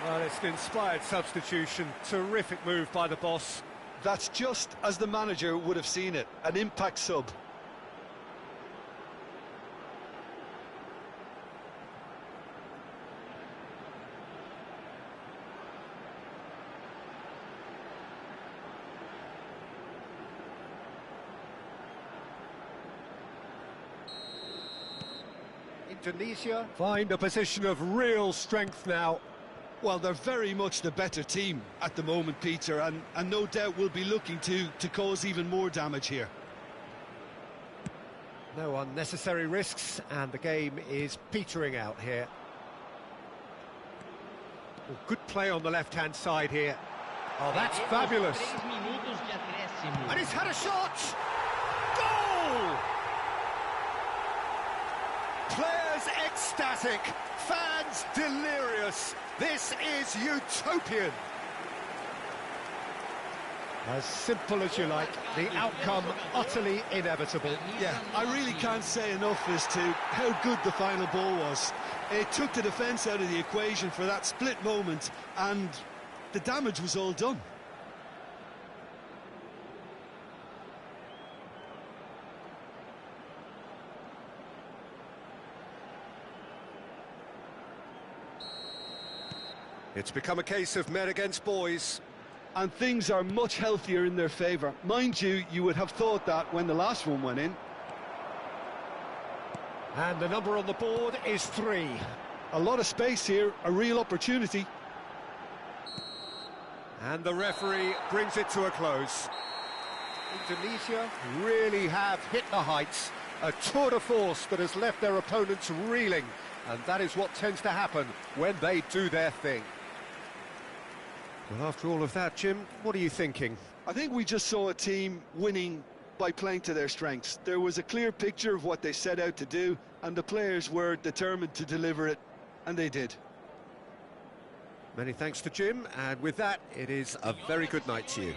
Well, it's an inspired substitution. Terrific move by the boss. That's just as the manager would have seen it, an impact sub. Indonesia Find a position of real strength now. Well, they're very much the better team at the moment, Peter, and no doubt will be looking to cause even more damage here. No unnecessary risks, and the game is petering out here. Oh, good play on the left-hand side here. Oh, that's fabulous. And he's had a shot! Goal! Players ecstatic, fans delirious. This is utopian. As simple as you like, the outcome utterly inevitable. Yeah, I really can't say enough as to how good the final ball was. It took the defence out of the equation for that split moment, and the damage was all done. It's become a case of men against boys. And things are much healthier in their favour. Mind you, you would have thought that when the last one went in. And the number on the board is 3. A lot of space here, a real opportunity. And the referee brings it to a close. Indonesia really have hit the heights. A tour de force that has left their opponents reeling. And that is what tends to happen when they do their thing. Well, after all of that, Jim, what are you thinking? I think we just saw a team winning by playing to their strengths. There was a clear picture of what they set out to do, and the players were determined to deliver it, and they did. Many thanks to Jim, and with that, it is a very good night to you.